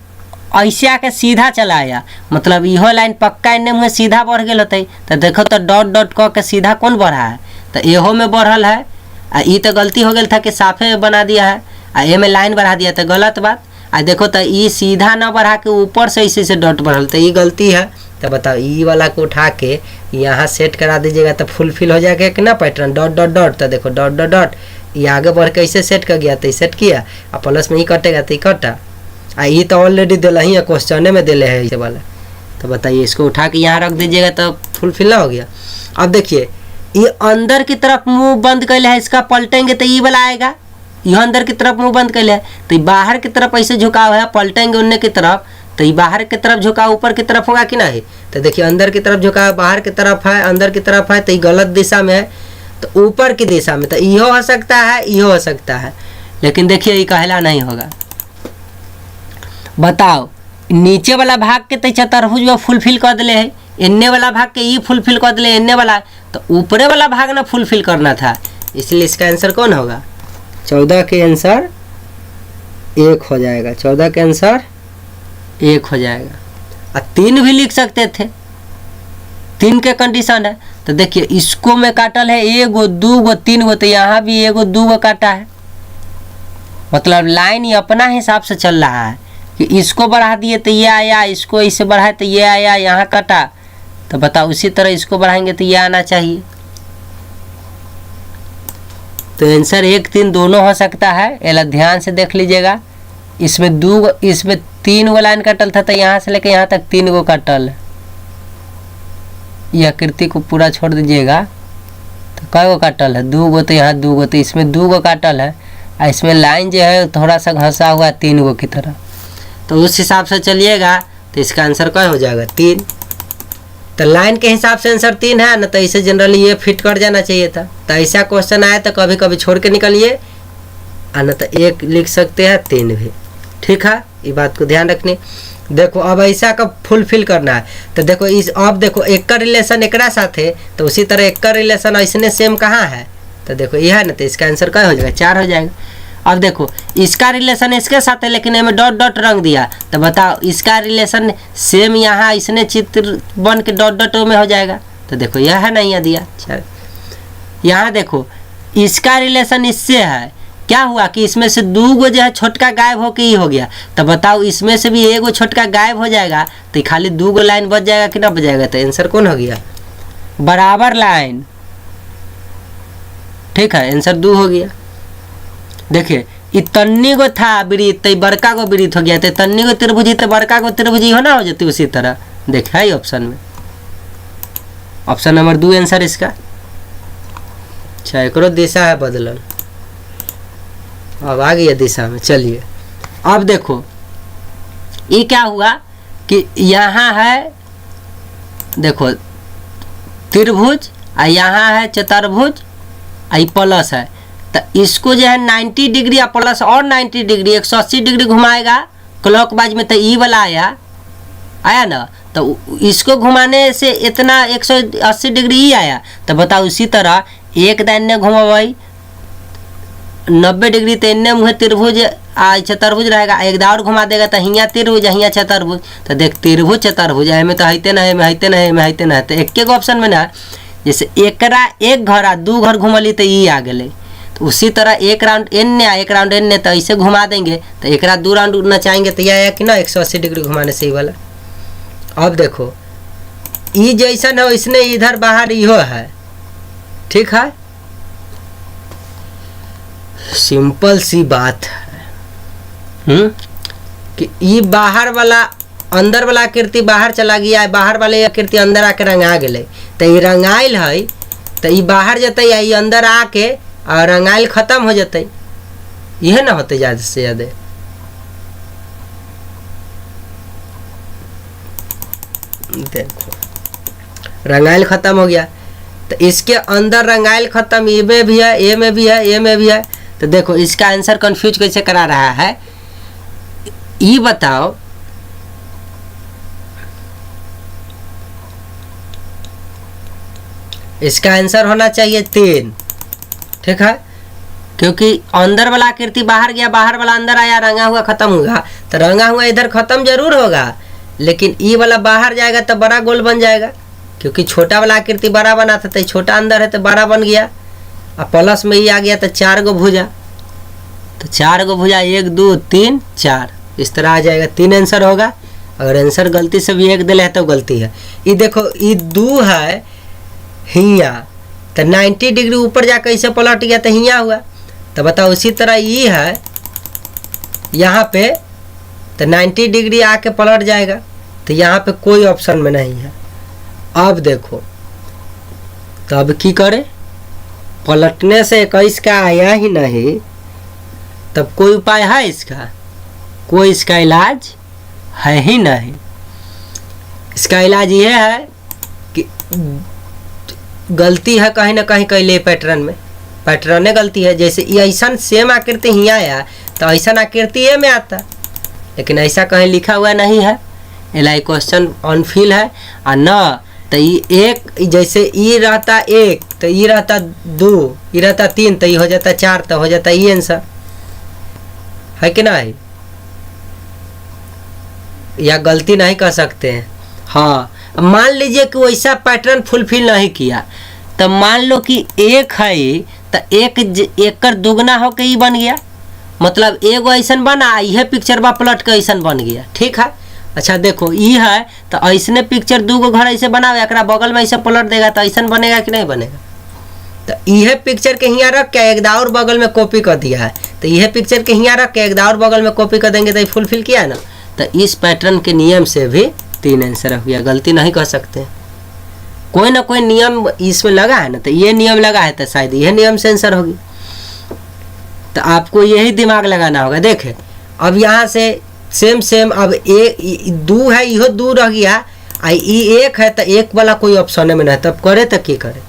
ऐसे आके सीधा चला आया, मतलब यहो लाइन पक्का इन्ने मुँह सीधा बढ़ गया होते। तो देखो तो डॉट डॉट क के सीधा कौन बढ़ा है, तो एहो में बढ़ल है। आ ये तो गलती हो गया था कि साफे बना दिया है, आ ए में लाइन बढ़ा दिया, तो गलत बात। आ देखो तो ये सीधा ना बढ़ा के ऊपर से ऐसे से डॉट बढ़ल, तो ये गलती है। तो बताओ ई वाला को उठा के यहाँ सेट करा दीजिएगा तो फुलफिल हो जाएगा कि ना पैटर्न, डॉट डॉट डॉट। तो देखो डॉट डॉट डॉट ये आगे बढ़ के ऐसे सेट कर गया, तो सेट किया, और प्लस में ही कटेगा तो ये कटा। आ ये तो ऑलरेडी दिला ही है, क्वेश्चन में दिले है इसे वाला। तो बताइए इसको उठा के यहाँ रख दीजिएगा तो फुलफिल हो गया। अब देखिए ये अंदर की तरफ मुंह बंद कर है, इसका पलटेंगे तो ये वाला आएगा। यह अंदर की तरफ मुंह बंद कर है, तो ये बाहर की तरफ ऐसे झुकाव है, पलटेंगे उन्ने की तरफ, तो ये बाहर की तरफ झुकाव ऊपर की तरफ होगा कि नहीं। तो देखिए अंदर की तरफ झुकाव बाहर की तरफ है, अंदर की तरफ है, तो ये गलत दिशा में है, तो ऊपर की दिशा में। तो यो हो सकता है, यो हो सकता है, लेकिन देखिए ये कहला नहीं होगा। बताओ नीचे वाला भाग के तो चतुर्भुज में फुलफिल कर दिले है, इन्ने वाला भाग के ये फुलफिल कर दिले इन्ने वाला, तो ऊपरे वाला भाग ना फुलफिल करना था, इसलिए इसका आंसर कौन होगा। 14 के आंसर 1 हो जाएगा, 14 के आंसर 1 हो जाएगा। और 3 भी लिख सकते थे, 3 के कंडीशन है। तो देखिए इसको में काटल है 1 2 3, तो यहाँ भी 1 2 काटा है, मतलब लाइन ये अपना हिसाब से चल रहा है कि इसको बढ़ा दिए तो ये आया, इसको इसे बढ़ाए तो ये आया, यहाँ कटा। तो बताओ उसी तरह इसको बढ़ाएंगे तो ये आना चाहिए। तो आंसर 1 3 दोनों हो सकता है, एला ध्यान से देख लीजिएगा। इसमें 2 इसमें 3 गो लाइन कटल था, तो यहाँ से लेकर यहाँ तक 3 गो कटल। यह आकृति को पूरा छोड़ दीजिएगा तो कै गो काटल है, 2 गो, तो यहाँ 2 गो, तो इसमें 2 गो काटल है। और इसमें लाइन जो है थोड़ा सा घसा हुआ 3 गो की तरह। तो उस हिसाब से चलिएगा तो इसका आंसर क्या हो जाएगा 3। तो लाइन के हिसाब से आंसर 3 है ना, तो इसे जनरली ये फिट कर जाना चाहिए था। तो ऐसा क्वेश्चन आया तो कभी कभी छोड़ के निकलिए, और न तो 1 लिख सकते हैं 3 भी, ठीक है, ये बात को ध्यान रखने। देखो अब ऐसा कब फुलफिल करना है, तो देखो इस अब देखो एक का रिलेशन एकरा साथ है, तो उसी तरह एक का रिलेशन ऐसने सेम कहाँ है, तो देखो ये है ना, तो इसका आंसर क्या हो जाएगा 4 हो जाएगा। अब देखो इसका रिलेशन इसके साथ है, लेकिन इसमें डॉट डॉट रंग दिया, तो बताओ इसका रिलेशन सेम यहाँ इसने चित्र बन के डॉट डॉट में हो जाएगा। तो देखो यह है ना, यहाँ दिया। चल यहाँ देखो इसका रिलेशन इससे है, क्या हुआ कि इसमें से 2 गो जो है छोटका गायब होके ही हो गया। तो बताओ इसमें से भी 1 गो छोटका गायब हो जाएगा, तो खाली 2 गो लाइन बच जाएगा कि ना बच जाएगा। तो आंसर कौन हो गया, बराबर लाइन, ठीक है, आंसर 2 हो गया। देखिए इतनी गो था वृत्त, तो बड़का गो वृत्त हो गया, तो तन्नी गो त्रिभुजी तो बड़का गो त्रिभुजी हो ना हो जाती उसी तरह। देखा है ऑप्शन में, ऑप्शन नंबर 2 आंसर इसका। अच्छा एक दिशा है बदलल, अब आ गया दिशा में। चलिए अब देखो ये क्या हुआ कि यहाँ है देखो त्रिभुज, और यहाँ है चतुर्भुज, आई प्लस है, तो इसको जो है 90 डिग्री या प्लस और 90 डिग्री 180 डिग्री घुमाएगा क्लॉकवाइज में, तो ई वाला आया ना, तो इसको घुमाने से इतना 180 डिग्री ही आया। तो बताओ उसी तरह एक दाहिने घुमाई 90 डिग्री, तो इन्ने मुँह त्रिभुज चतुर्भुज रहेगा, एक दावर घुमा देगा तो हियाँ त्रिभुज हियाँ चतुर्भुज। तो देख त्रिभुज चतुर्भुज है में तो हईते ना है, में हईते ना है, में हईते ना है, तो एक ऑप्शन में ना, जैसे एकरा एक घर आ 2 घर घुमली तो ई आ गए। तो उसी तरह 1 राउंड एन आ 1 राउंड एन, तो ऐसे घुमा देंगे तो एकरा 2 राउंड नचाएंगे तो यह आया कि ना 180 डिग्री घुमाने से ही वाला। अब देखो ई जैसा है इसने इधर बाहर इहो है, ठीक है, सिंपल सी बात है कि ये बाहर वाला अंदर वाला आकृति बाहर चला गया, बाहर वाले आकृति अंदर आके रंगा गए, तो ये रंगाइल है तो ये बाहर जते या ये अंदर आके और रंगाइल खत्म हो जते, यह ना होते ज़्यादा से ज़्यादा। देखो रंगाइल खत्म हो गया, तो इसके अंदर रंगाइल खत्म, ए में भी है, ए में भी है, ए में भी है। तो देखो इसका आंसर कंफ्यूज कैसे करा रहा है, ये बताओ। इसका आंसर होना चाहिए 3, ठीक है, क्योंकि अंदर वाला आकृति बाहर गया, बाहर वाला अंदर आया, रंगा हुआ खत्म होगा, तो रंगा हुआ इधर खत्म जरूर होगा, लेकिन ई वाला बाहर जाएगा तो बड़ा गोल बन जाएगा, क्योंकि छोटा वाला आकृति बड़ा बना था, तो छोटा अंदर है तो बड़ा बन गया, और प्लस में ही आ गया तो 4 गो भुजा, तो 4 गो भुजा 1 2 3 4 इस तरह आ जाएगा। 3 आंसर होगा। अगर आंसर गलती से भी 1 दिले है तो गलती है। ये देखो ये 2 है हिया, तो 90 डिग्री ऊपर जाकर इसे पलट गया तो हिया हुआ। तो बताओ इसी तरह ये है यहाँ पे, तो 90 डिग्री आके पलट जाएगा, तो यहाँ पे कोई ऑप्शन में नहीं है। अब देखो तो अब की करे, पलटने से 21 का आया ही नहीं, तब कोई उपाय है इसका? कोई इसका इलाज है ही नहीं। इसका इलाज ये है कि गलती है कहीं ना कहीं कैले पैटर्न में, पैटर्न गलती है। जैसे ये ऐसा सेम आकृति ही आया तो ऐसा आकृति ये में आता, लेकिन ऐसा कहीं लिखा हुआ नहीं है, एलाई क्वेश्चन अनफिल है। और न तो ये एक, जैसे ये रहता 1 तो ये रहता 2, ये रहता 3 तो ये हो जाता 4, तो हो जाता ये आंसर है कि नहीं? या गलती नहीं कर सकते हैं। हाँ, मान लीजिए कि वैसा पैटर्न फुलफिल नहीं किया, तो मान लो कि 1 है तो 1 कर दुगना होकर ये बन गया, मतलब एगो ऐसा बना, यह पिक्चर बा पलट के ऐसा बन गया, ठीक है। अच्छा देखो ये है तो ऐसने पिक्चर 2 गो घर ऐसे बनावे, एक बगल में ऐसे पलट देगा तो ऐसा बनेगा कि नहीं बनेगा? तो यह पिक्चर के यहाँ रख के एक और बगल में कॉपी कर दिया है, तो यह पिक्चर के यहाँ रख के एक और बगल में कॉपी कर देंगे तो ये फुलफिल किया है ना। तो इस पैटर्न के नियम से भी 3 आंसर हो गया, गलती नहीं कर सकते। कोई ना कोई नियम इसमें लगा है ना, तो ये नियम लगा है तो शायद यह नियम से आंसर होगी। तो आपको यही दिमाग लगाना होगा। देखे अब यहाँ से सेम अब 2 है, इहो 2 रह गया, ये 1 है तो 1 वाला कोई ऑप्शन में नहीं, तब करे तो की करे।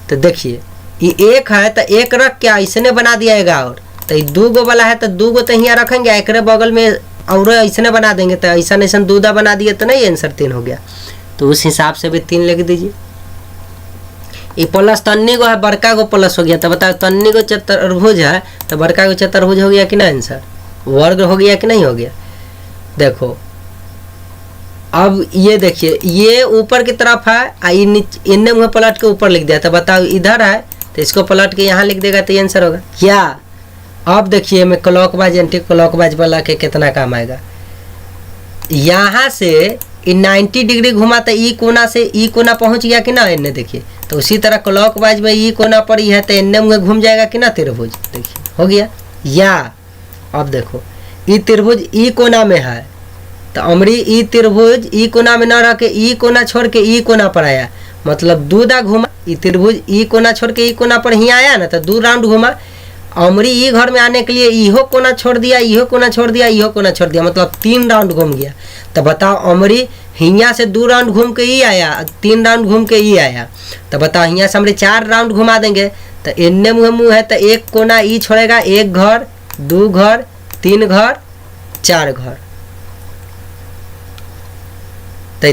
तो देखिए ये 1 है तो 1 रख के ऐसने बना दिया, और तो 2 गो वाला है तो 2 गो तो यहाँ रखेंगे, एक बगल में और ऐसने बना देंगे, तो ऐसा ऐसा 2 बना दिए तो नहीं आंसर 3 हो गया। तो उस हिसाब से भी 3 लिख दीजिए। ये प्लस तन्नी गो है, बड़का गो प्लस हो गया, तो बताओ तन्नी गो चतुर्भुज है तो बड़का गो चतुर्भुज हो गया कि नहीं? आंसर वर्ग हो गया कि नहीं हो गया? देखो अब ये देखिए ये ऊपर की तरफ है, इन्ने मुँह पलट के ऊपर लिख दिया, तो बताओ इधर है तो इसको पलट के यहाँ लिख देगा तो ये आंसर होगा क्या? अब देखिए मैं क्लॉकवाइज एंटी क्लॉकवाइज वाला के कितना काम आएगा। यहाँ से 90 डिग्री घुमा तो ई कोना से ई कोना पहुँच गया कि ना इन्ने, देखिए। तो उसी तरह क्लॉकवाइज में ई कोना पर ही है तो इन्ने मुँह घूम जाएगा कि ना त्रिभुज, देखिए हो गया। या अब देखो ई त्रिभुज ई कोना में है, तो अमरी ई त्रिभुज ई कोना में न रह के ई कोना छोड़ के ई कोना पर आया, मतलब 2 घुमा। ई त्रिभुज ई कोना छोड़ के ई कोना पर ही आया ना, तो 2 राउंड घुमा। अमरी ई घर में आने के लिए इहो कोना छोड़ दिया, इहो कोना छोड़ दिया, इहो कोना छोड़ दिया, मतलब 3 राउंड घूम गया। तो बताओ अमरी हियाँ से 2 राउंड घूम के ई आया, 3 राउंड घूम के ई आया, तो बताओ हियाँ से अमरी 4 राउंड घुमा देंगे, तो इन्ने मुँह है तो 1 कोना ई छोड़ेगा, 1 घर 2 घर 3 घर 4 घर,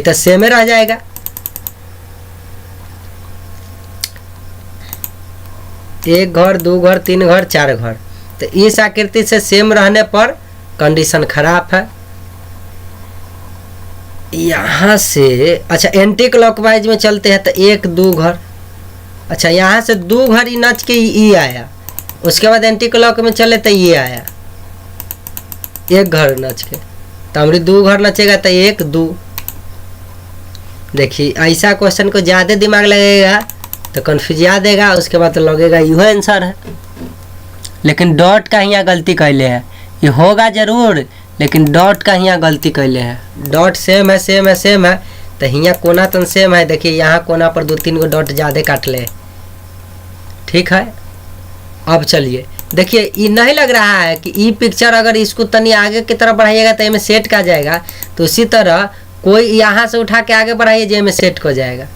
तो सेम रह जाएगा। एक घर 2 घर 3 घर 4 घर, तो इस आकृति से सेम रहने पर कंडीशन खराब है। यहाँ से अच्छा एंटी क्लॉकवाइज में चलते हैं तो 1 2 घर, अच्छा यहाँ से 2 घर ही नच के ई आया, उसके बाद एंटी क्लॉक में चले तो ये आया 1 घर नच के, तो हमारी 2 घर नचेगा तो 1 2। देखिए ऐसा क्वेश्चन को ज़्यादा दिमाग लगेगा तो कन्फ्यूजिया देगा, उसके बाद तो लगेगा यह आंसर है। लेकिन डॉट का यहाँ गलती कैले है, ये होगा जरूर लेकिन डॉट का यहाँ गलती कैले हैं। डॉट सेम है सेम है सेम है, तो यहाँ कोना तो सेम है। देखिए यहाँ कोना पर 2-3 गो डॉट ज़्यादा काट ले। ठीक है, अब चलिए देखिए, ये नहीं लग रहा है कि ये पिक्चर अगर इसको तनी आगे की तरफ बढ़ाइएगा तो इसमें सेट का जाएगा। तो इसी तरह कोई यहाँ से उठा के आगे बढ़ाइए जो में सेट हो जाएगा।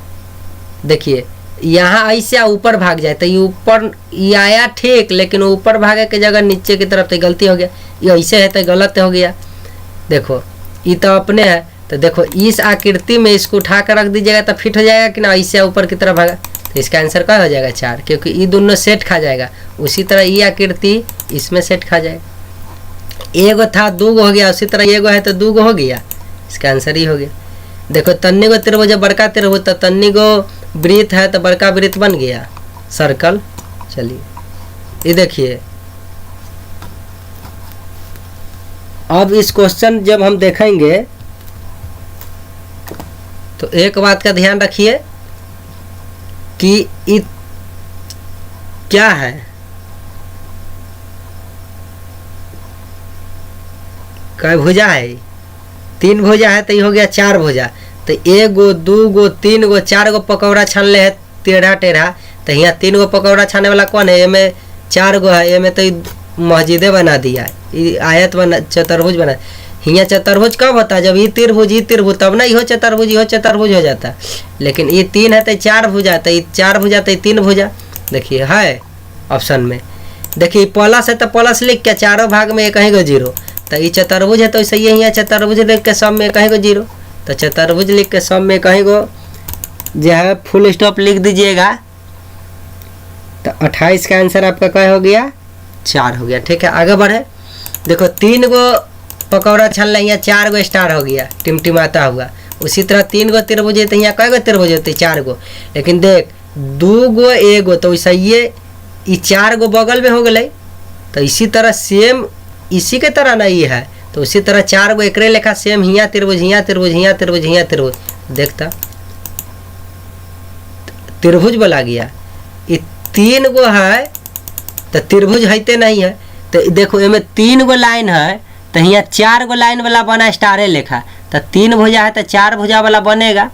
देखिए यहाँ ऐसे ऊपर भाग जाए तो ये ऊपर ये आया ठीक, लेकिन ऊपर भागे की जगह नीचे की तरफ तो गलती हो गया। ये ऐसे है तो गलत हो गया। देखो ये तो अपने है, तो देखो इस आकृति में इसको उठा कर रख दीजिएगा तो फिट हो जाएगा कि ना, ऐसे ऊपर की तरफ भागा। तो इसका आंसर क्या हो जाएगा 4, क्योंकि ये दोनों सेट खा जाएगा। उसी तरह ये आकृति इसमें सेट खा जाएगा। एगो था 2 गो हो गया, उसी तरह एगो है तो 2 गो हो गया। इसका आंसर ही हो गया। देखो तन्नी गो त्रिभुज जब बड़का त्रिभुज, तो तन्नी गो वृत्त है तो बड़का वृत्त बन गया सर्कल। चलिए ये देखिए, अब इस क्वेश्चन जब हम देखेंगे तो एक बात का ध्यान रखिए कि ये क्या है। कई भुजा है? 3 भुजा है, तो ये हो गया 4 भुजा। तो 1 गो 2 गो 3 गो 4 गो पकौड़ा छान ले है टेढ़ा टेढ़ा। तो यहाँ 3 गो पकौड़ा छाने वाला कौन है? ये 4 गो है। ये तो मस्जिदे बना दिया, ये आयत बना, चतुर्भुज बना। यहाँ चतुर्भुज कब होता है? जब ये त्रिभुज तब ना इहो चतुर्भुज हो जाता। लेकिन ये 3 है तो 4 भुजा, तो ये 4 भुजा तो 3 भुजा। देखिए है ऑप्शन में, देखिए प्लस है तो प्लस लिख के चारों भाग में एक ही गो 0। तो ये चतुर्भुज है तो सही है, यहाँ चतुर्भुज लिख के सब में एक ही गो 0। तो चतुर्भुज लिख के सब में एक ही गो जो है फुल स्टॉप लिख दीजिएगा। तो 28 का आंसर आपका क्या हो गया? 4 हो गया। ठीक है, आगे बढ़े। देखो 3 गो पकौड़ा छान ले, यहाँ 4 गो स्टार हो गया टिमटिमाता हुआ। उसी तरह 3 गो त्रिभुज है तो यहाँ कै गो त्रिभुज होते? 4 गो। लेकिन देख 2 गो 1 गो, तो वैसे ये 4 गो बगल में हो गए। तो इसी तरह सेम इसी के तरह ना ये है, तो उसी तरह 4 गो एकरे लेखा सेम हियाँ त्रिभुज हियाँ त्रिभुज हियाँ त्रिभुज हियाँ त्रिभुज। देखता त्रिभुज बोला गया। ये 3 गो है तो त्रिभुज हैते नहीं है। तो देखो इनमें 3 गो लाइन है, तो यहाँ 4 गो लाइन वाला बना स्टारे लेखा। तो 3 भुजा है तो 4 भुजा वाला बनेगा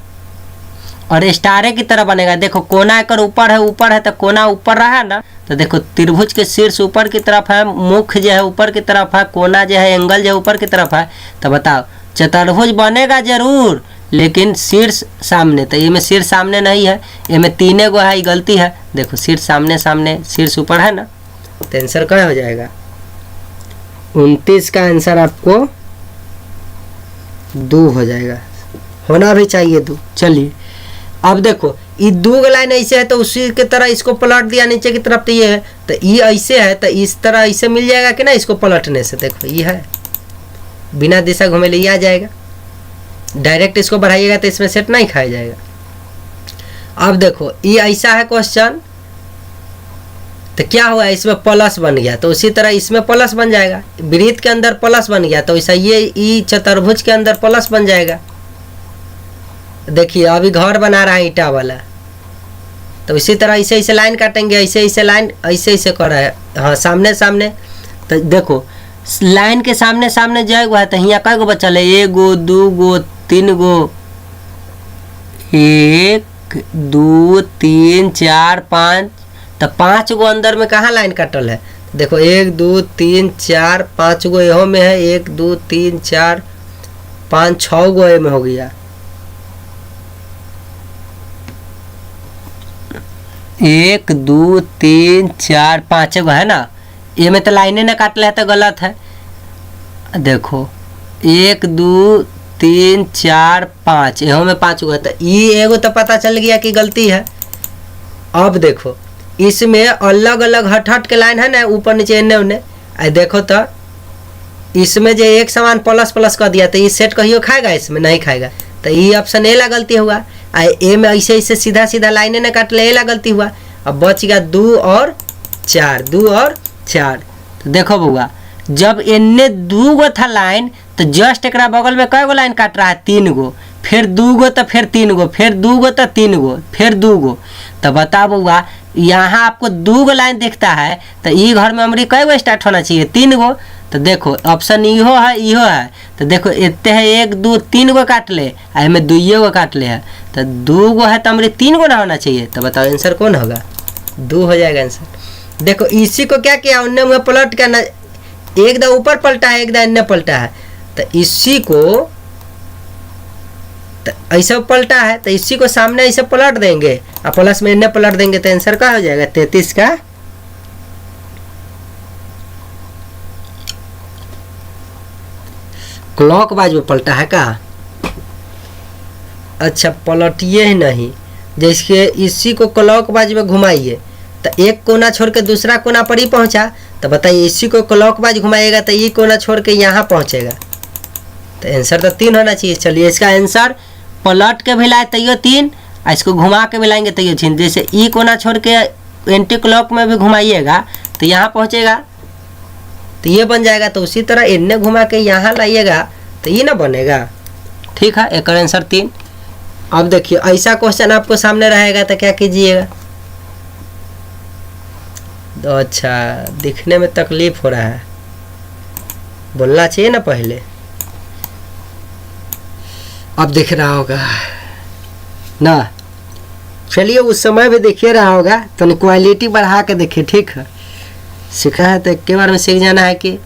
और स्टारे की तरह बनेगा। देखो कोना एकर ऊपर है तो कोना ऊपर रहा ना। तो देखो त्रिभुज के शीर्ष ऊपर की तरफ है, मुख जो है ऊपर की तरफ है, कोना जो है एंगल जो है ऊपर की तरफ है। तो बताओ चतुर्भुज बनेगा जरूर, लेकिन शीर्ष सामने। तो ये में शीर्ष सामने नहीं है, ये में 3 गो है, गलती है। देखो शीर्ष सामने सामने, शीर्ष ऊपर है ना। तो आंसर क्या हो जाएगा? 29 का आंसर आपको 2 हो जाएगा, होना भी चाहिए 2। चलिए अब देखो ये 2 लाइन ऐसे है तो उसी की तरह इसको पलट दिया नीचे की तरफ। तो ये है तो ये ऐसे है तो इस तरह ऐसे मिल जाएगा कि ना इसको पलटने से। देखो ये है, बिना दिशा घूमे ले आ जाएगा। डायरेक्ट इसको बढ़ाइएगा तो इसमें सेट नहीं खाया जाएगा। अब देखो ये ऐसा है क्वेश्चन, तो क्या हुआ? इसमें प्लस बन गया, तो उसी तरह इसमें प्लस बन जाएगा। वृत्त के अंदर प्लस बन गया तो ऐसा ये चतुर्भुज के अंदर प्लस बन जाएगा। देखिए अभी घर बना रहा है ईंटा वाला, तो इसी तरह ऐसे ऐसे लाइन काटेंगे, ऐसे ऐसे लाइन ऐसे ऐसे कर रहा है। हाँ सामने सामने, तो देखो लाइन के सामने सामने जाएगा है। तो यहाँ कै गो बचल है? 1 गो 2 गो 3 गो, 1 2 3 4 5। तो 5 गो अंदर में कहाँ लाइन कटल है? देखो 1 2 3 4 5 गो यहो में है। 1 2 3 4 5 6 गो में हो गया। 1 2 3 4 5 गो है ना। ये में तो लाइने ना काटले है तो गलत है। देखो 1 2 3 4 5 यहो में 5 गो है, तो ये एगो तो पता चल गया कि गलती है। अब देखो इसमें अलग अलग हट हट के लाइन है ना, ऊपर नीचे एने उन्ने। देखो तो इसमें जो एक समान प्लस प्लस कर दिया, तो ये सेट कहियो खाएगा? इसमें नहीं खाएगा। तो ये ऑप्शन ए ला गलती हुआ। ए में ऐसे ऐसे सीधा सीधा लाइने ना काट ले, ए ला गलती हुआ। अब बच गया 2 और 4, 2 और 4। तो देखो बउआ, जब एने 2 गो था लाइन, तो जस्ट एक बगल में कै गो लाइन काट रहा है? 3 गो, फिर 2 गो तो फिर 3 गो, फिर 2 गो तो 3 गो, फिर 2 गो। तो बताओ बउआ, यहाँ आपको 2 गो लाइन दिखता है, तो ये घर में हमारी कै गो स्टार्ट होना चाहिए? 3 गो। तो देखो ऑप्शन इहो है तो देखो इतने है 1 2 3 गो काट ले आ में 2 गो काट ले है तो 2 गो है तो हमारे 3 गो ना होना चाहिए। तो बताओ आंसर कौन होगा? 2 हो जाएगा आंसर। देखो इसी को क्या किया उनने मुँह पलट के ना एक दा ऊपर पलटा है एक दा इन्ने पलटा है तो इसी को तो ऐसा पलटा है तो इसी को सामने ऐसे पलट देंगे और प्लस में इन्ने पलट देंगे तो आंसर क्या हो जाएगा? 33 का क्लॉक वाइज में पलटा है का? अच्छा पलटिए ही नहीं, जैसे इसी को क्लॉक वाइज में घुमाइए तो एक कोना छोड़ के दूसरा कोना पर ही पहुंचा तो बताइए इसी को क्लॉक वाइज घुमाइएगा तो ये कोना छोड़ के यहाँ पहुंचेगा तो आंसर तो 3 होना चाहिए। चलिए इसका आंसर पलट के भी लाए तो ये 3 और इसको घुमा के भी लाएंगे तो ये 3। जैसे ई कोना छोड़ के एंटी क्लॉक में भी घुमाइएगा तो यहाँ पहुँचेगा तो ये बन जाएगा। तो उसी तरह इन्हें घुमा के यहाँ लाइएगा तो ये ना बनेगा। ठीक है, एक आंसर 3। अब देखिए ऐसा क्वेश्चन आपको सामने रहेगा तो क्या कीजिएगा? तो अच्छा दिखने में तकलीफ हो रहा है, बोलना चाहिए ना पहले। अब दिख रहा होगा ना, चलिए उस समय भी देखिए रहा होगा तो क्वालिटी बढ़ा के देखिए। ठीक है, सीखा है तो एक के बार में सीख जाना है कि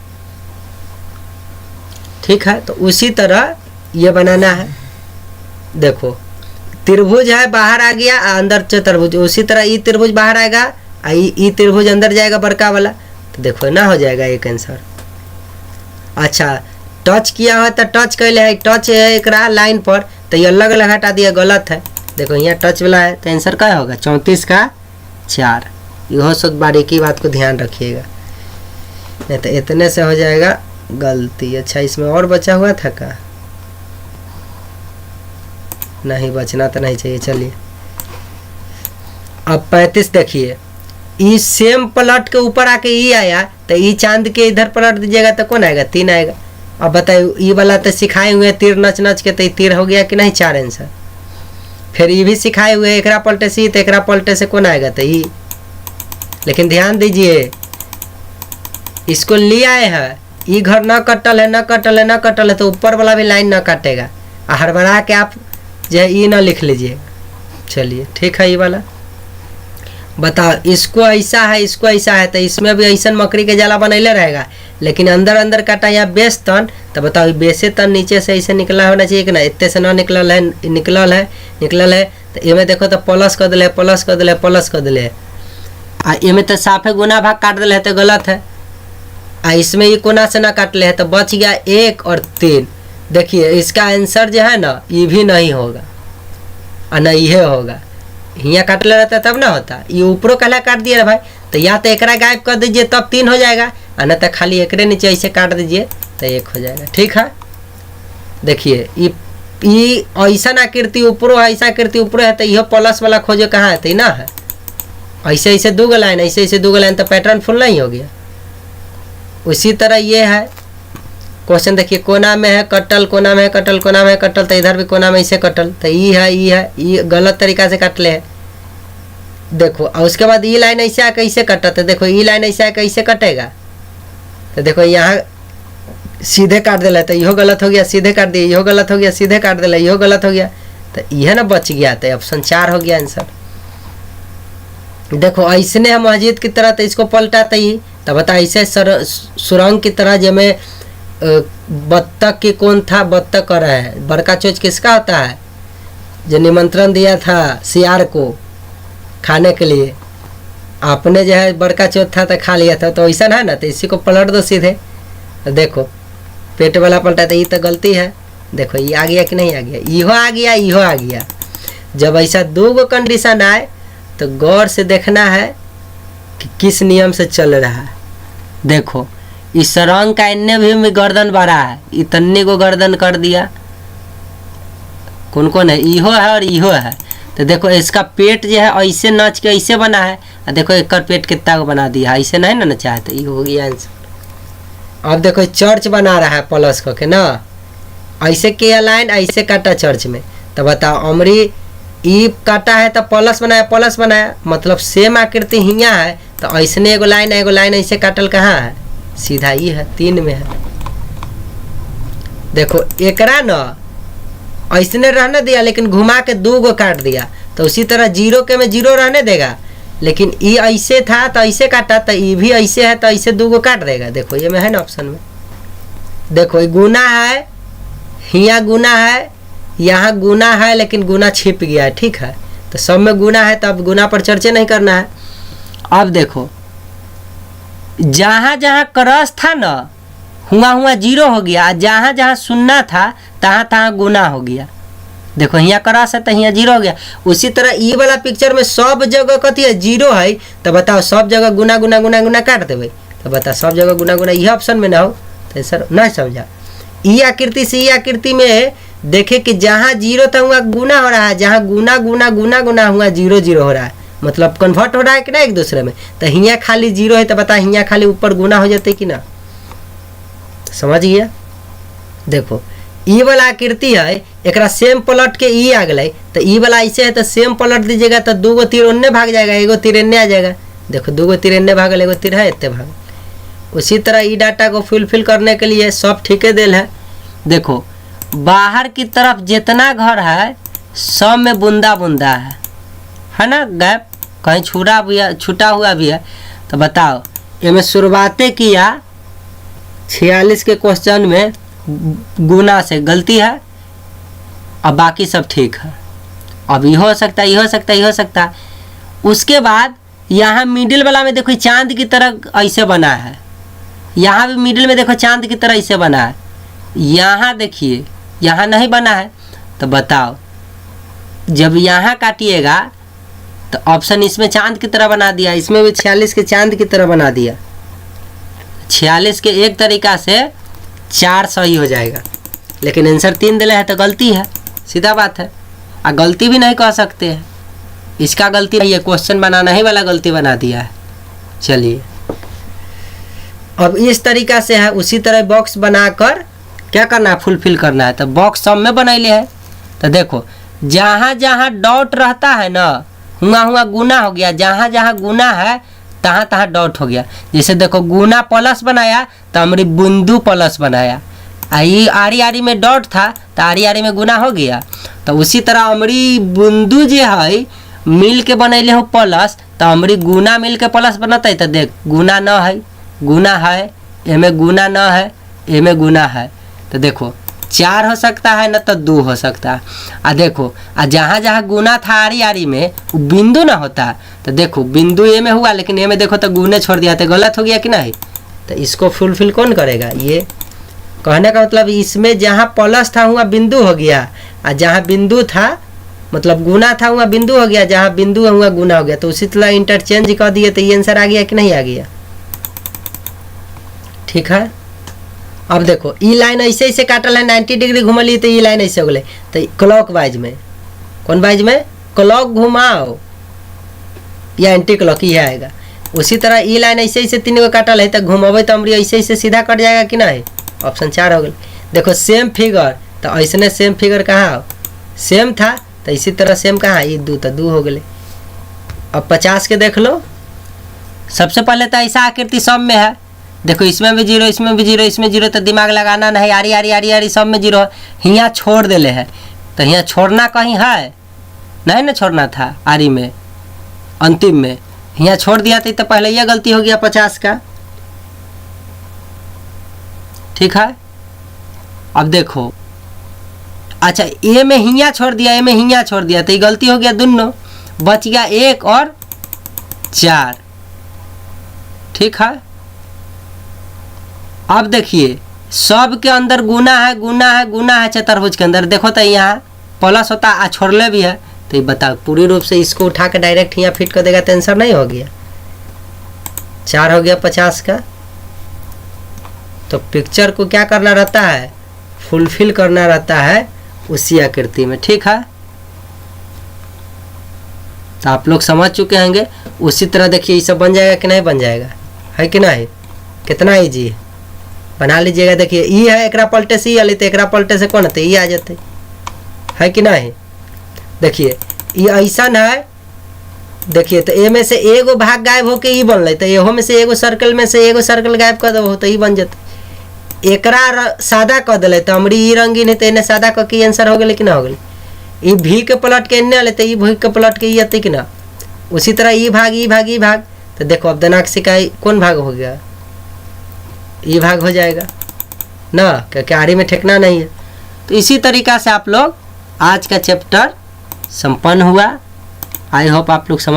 ठीक है। तो उसी तरह ये बनाना है। देखो त्रिभुज है बाहर आ गया अंदर चतुर्भुज, उसी तरह ये त्रिभुज बाहर आएगा ये त्रिभुज अंदर जाएगा बड़का वाला तो देखो ना हो जाएगा एक आंसर। अच्छा टच किया हो तो टच कैले है, टच है एक लाइन पर तो ये अलग अलग हटा दिया, गलत है। देखो यहाँ टच वाला है तो आंसर क्या होगा? 34 का 4। यह सब बारीकी बात को ध्यान रखिएगा नहीं तो इतने से हो जाएगा गलती। अच्छा इसमें और बचा हुआ था का? नहीं बचना तो नहीं चाहिए। चलिए अब 35 देखिए, ई सेम पलट के ऊपर आके ई आया तो ई चांद के इधर पलट दीजिएगा तो कौन आएगा? 3 आएगा। अब बताइए ई वाला तो सिखाए हुए तीर नच नच के तो ये तीर हो गया कि नहीं? 4 आंसर। फिर ये भी सिखाए हुए एकरा पलटे से तो एकरा पलटे से कौन आएगा? तो ई। लेकिन ध्यान दीजिए इसको ले आए हैं, ये घर न कटल है न कटल है न कटल है तो ऊपर वाला भी लाइन न काटेगा। हड़बड़ा के आप जो है ये न लिख लीजिए। चलिए ठीक है, ये वाला बताओ इसको ऐसा है इसको ऐसा है तो इसमें भी ऐसा मकड़ी के जाला बनैले रहेगा लेकिन अंदर अंदर काटा यहाँ बेस तन तो बताओ बेसे तन नीचे से ऐसे निकला होना चाहिए कि ना? इतने से ना निकलल है तो इमे देखो तो प्लस कर दिले प्लस कर दिले प्लस कर दिले आ इमे तो साफे गुना भाग काट दिले तो गलत है। आ इसमें ये कोना से ना काट ले है तो बच गया 1 और 3। देखिए इसका आंसर जो है ना ये भी नहीं होगा और न ये होगा। यहाँ काट ले रहता तब ना होता, ये ऊपरों कहला काट दिया भाई तो या तो एकरा गायब कर दीजिए तब 3 हो जाएगा और न तो खाली एकरे नीचे ऐसे काट दीजिए तो 1 हो जाएगा। ठीक है, देखिए ये ऐसा आकृति ऊपरों है ऐसा आकृति ऊपरों है तो यह प्लस वाला खोजो कहाँ है? तो ना है ऐसे ऐसे 2 गो लाइन ऐसे ऐसे 2 गो लाइन तो पैटर्न फुल नहीं हो गया। उसी तरह ये है क्वेश्चन, देखिए कोना में है कटल कोना में है कटल कोना में है कटल तो इधर भी कोना में ऐसे कटल तो ये गलत तरीका से काट ले है। देखो और उसके बाद ये लाइन ऐसे आके ऐसे कटा तो देखो ये लाइन ऐसे आके ऐसे कटेगा तो देखो यहाँ सीधे काट दिला तो यहो गलत हो गया, सीधे काट दिया यहो गलत हो गया, सीधे काट दिला यहो गलत हो गया तो यह ना बच गया तो ऑप्शन 4 हो गया आंसर। देखो ऐसने है मस्जिद की तरह तो इसको पलटाते ही तो बता ऐसे सुरंग की तरह जमे बत्तख की कौन था? बत्तख कर रहा है। बड़का चोच किसका होता है? जो निमंत्रण दिया था सियार को खाने के लिए, आपने जो है बड़का चोच था तो खा लिया था तो ऐसा है ना तो इसी को पलट दो सीधे। तो देखो पेट वाला पलटा तो ये तो गलती है। देखो ये आ गया कि नहीं आ गया? इहो आ गया इहो आ गया। जब ऐसा 2 गो कंडीशन आए तो गौर से देखना है कि किस नियम से चल रहा है। देखो इस रंग का इन्ने भी गर्दन बढ़ा है, इतने को गर्दन कर दिया। कौन कौन है? इहो है और इहो है। तो देखो इसका पेट जो है ऐसे नच के ऐसे बना है और देखो एक पेट कितना को बना दिया है, ऐसे नहीं ना चाहे तो ये हो गया आंसर। अब देखो चर्च बना रहा है प्लस को के ना, ऐसे किया लाइन ऐसे काटा चर्च में तो बताओ अमरी ई काटा है तो प्लस बनाया मतलब सेम आकृति हियाँ है तो ऐसने एगो लाइन ऐसे काटल कहाँ है? सीधा ई है, 3 में है। देखो एकरा न ऐसने रहने दिया लेकिन घुमा के 2 गो काट दिया, तो उसी तरह 0 के में 0 रहने देगा, लेकिन ई ऐसे था तो ऐसे काटा, तो ई भी ऐसे है तो ऐसे 2 गो काट देगा। देखो ये में है ना ऑप्शन में, देखो ये गुना है, हिया गुना है, यहाँ गुना है लेकिन गुना छिप गया है, ठीक है। तो सब में गुना है तो अब गुना पर चर्चा नहीं करना है। अब देखो जहाँ जहाँ क्रॉस था ना हुआ हुआ 0 हो गया, जहाँ जहाँ शून्य था तहाँ तहाँ गुना हो गया। देखो यहाँ क्रॉस है तो यहाँ 0 हो गया। उसी तरह ई वाला पिक्चर में सब जगह कथी है 0 है, तो बताओ सब जगह गुना गुना गुना गुना काट देवे, तो बताओ सब जगह गुना गुना यह ऑप्शन में ना हो, तो सर नहीं समझा। ई आकृति से ई आकृति में देखे कि जहाँ 0 था वहाँ गुना हो रहा है, जहाँ गुना गुना गुना गुना हुआ 0 0 हो रहा है, मतलब कन्वर्ट हो रहा है कि ना एक दूसरे में। तो हियाँ खाली 0 है तो बता हियाँ खाली ऊपर गुना हो जाते कि ना, समझ गया। देखो ई वाला आकृति है, एकरा सेम पलट के ई आ गए, तो ई वाला ऐसे है तो सेम पलट दीजिएगा तो 2 गो तीर ओन्ने भाग जाएगा, 1 गो तीर एन्ने आ जाएगा। देखो 2 गो तीर एन्ने भागल, 1 गो तीर है इतने भाग। उसी तरह ई डाटा को फुलफिल करने के लिए सब ठीके दिल है। देखो बाहर की तरफ जितना घर है सब में बूंदा बूंदा है ना, गैप कहीं छूटा हुआ भी है। तो बताओ ये शुरुआतें किया 46 के क्वेश्चन में गुना से गलती है, अब बाकी सब ठीक है। अब ये हो सकता है, ये हो सकता है, ये हो सकता है। उसके बाद यहाँ मिडिल वाला में देखो चांद की तरह ऐसे बना है, यहाँ भी मिडिल में देखो चांद की तरह ऐसे बना है, यहाँ देखिए यहाँ नहीं बना है। तो बताओ जब यहाँ काटिएगा तो ऑप्शन इसमें चांद की तरह बना दिया, इसमें भी 46 के चांद की तरह बना दिया। 46 के एक तरीका से 4 सही हो जाएगा, लेकिन आंसर 3 दिले है तो गलती है, सीधा बात है। और गलती भी नहीं कह सकते हैं, इसका गलती नहीं है, क्वेश्चन बनाना ही वाला गलती बना दिया है। चलिए अब इस तरीका से है, उसी तरह बॉक्स बनाकर क्या करना है, फुलफिल करना है। तो बॉक्स सब में बनैले है। तो देखो जहाँ जहाँ डॉट रहता है ना हुआ हुआ गुना हो गया, जहाँ जहाँ गुना है तहाँ तहाँ डॉट हो गया। जैसे देखो गुना प्लस बनाया तो हमारी बिंदु प्लस बनाया, आई आरी आरी में डॉट था तो आरी आरी में गुना हो गया। तो उसी तरह हमारी बिंदु जो है मिल के बनैले हो प्लस, तो हमारी गुना मिल के प्लस बनता है। तो देख गुना न है, गुना है, एमे गुना न है, एमे गुना है। तो देखो 4 हो सकता है न तो 2 हो सकता है। आ देखो जहाँ जहाँ गुना था आरी आरी में वो बिंदु ना होता, तो देखो बिंदु ए में हुआ लेकिन ए में देखो तो गुने छोड़ दिया, तो गलत हो गया कि नहीं। तो इसको फुलफिल कौन करेगा, ये कहने का मतलब इसमें जहाँ प्लस था वहाँ बिंदु हो गया, और जहाँ बिंदु था मतलब गुना था वहाँ बिंदु हो गया, जहाँ बिंदु है वहाँ गुना हो गया। तो उसी तरह इंटरचेंज कर दिए तो ये आंसर आ गया कि नहीं आ गया, ठीक है। अब देखो ई लाइन ऐसे ऐसे काटल है, 90 डिग्री घुमली तो ई लाइन ऐसे हो गए। तो क्लॉक वाइज में कौन वाइज में, क्लॉक घुमाओ या एंटी क्लॉक ही आएगा। उसी तरह ई लाइन ऐसे ऐसे 3 गो काटल है तो घुमावे तो हमारी ऐसे ऐसे सीधा कट जाएगा कि नहीं, ऑप्शन 4 हो गए। देखो सेम फिगर, तो ऐसने सेम फिगर कहाँ सेम था, तो इसी तरह सेम कहाँ ये 2 तो 2 हो गए। अब 50 के देख लो, सबसे पहले तो ऐसा आकृति सब में है, देखो इसमें भी 0, इसमें भी 0, इसमें 0, तो दिमाग लगाना नहीं, आरी आरी आरी आरी सब में 0 है। यहाँ छोड़ देले है, तो यहाँ छोड़ना कहीं है नहीं ना, छोड़ना था आरी में अंतिम में, यहाँ छोड़ दिया तो पहले यह गलती हो गया 50 का, ठीक है। अब देखो अच्छा ए में हिया छोड़ दिया, ए में हिया छोड़ दिया, तो ये गलती हो गया दोनों, बच गया 1 और 4, ठीक है। अब देखिए सब के अंदर गुना है, गुना है, गुना है चतुर्भुज के अंदर, देखो तो यहाँ प्लस होता आ छोड़ले भी है। तो ये बताओ पूरी रूप से इसको उठा के डायरेक्ट यहाँ फिट कर देगा तो आंसर नहीं हो गया, 4 हो गया 50 का। तो पिक्चर को क्या करना रहता है, फुलफिल करना रहता है उसी आकृति में, ठीक है। तो आप लोग समझ चुके होंगे। उसी तरह देखिए ये सब बन जाएगा कि नहीं बन जाएगा, है कि नहीं, कितना ईजी है, बना लीजिएगा। देखिए ई है, एकरा पलटे से ई आली तो एकरा पलटे से कौन होते ई आ जाते, है कि नहीं। देखिए ये ऐसा है, देखिए तो ए में से एगो भाग गायब होके ई बनल, तो एहो में से एगो सर्कल में से एगो सर्कल गायब कर देबो तो ई बन जते। एकरा सादा कर दिले तो हमरी ई रंगीन है तो इन्हें सादा कर के आंसर हो गए कि ना हो गए। ई भी के पलट के इन्हें आले तो ई भी के पलट के ई आते कि ना। उसी तरह ई भाग ई भाग ई भाग, तो देखो अब दिनाक सिकाई कौन भाग हो गया, ई भाग हो जाएगा ना, क्योंकि आरी में ठेकना नहीं है। तो इसी तरीका से आप लोग आज का चैप्टर संपन्न हुआ। आई होप आप लोग समझ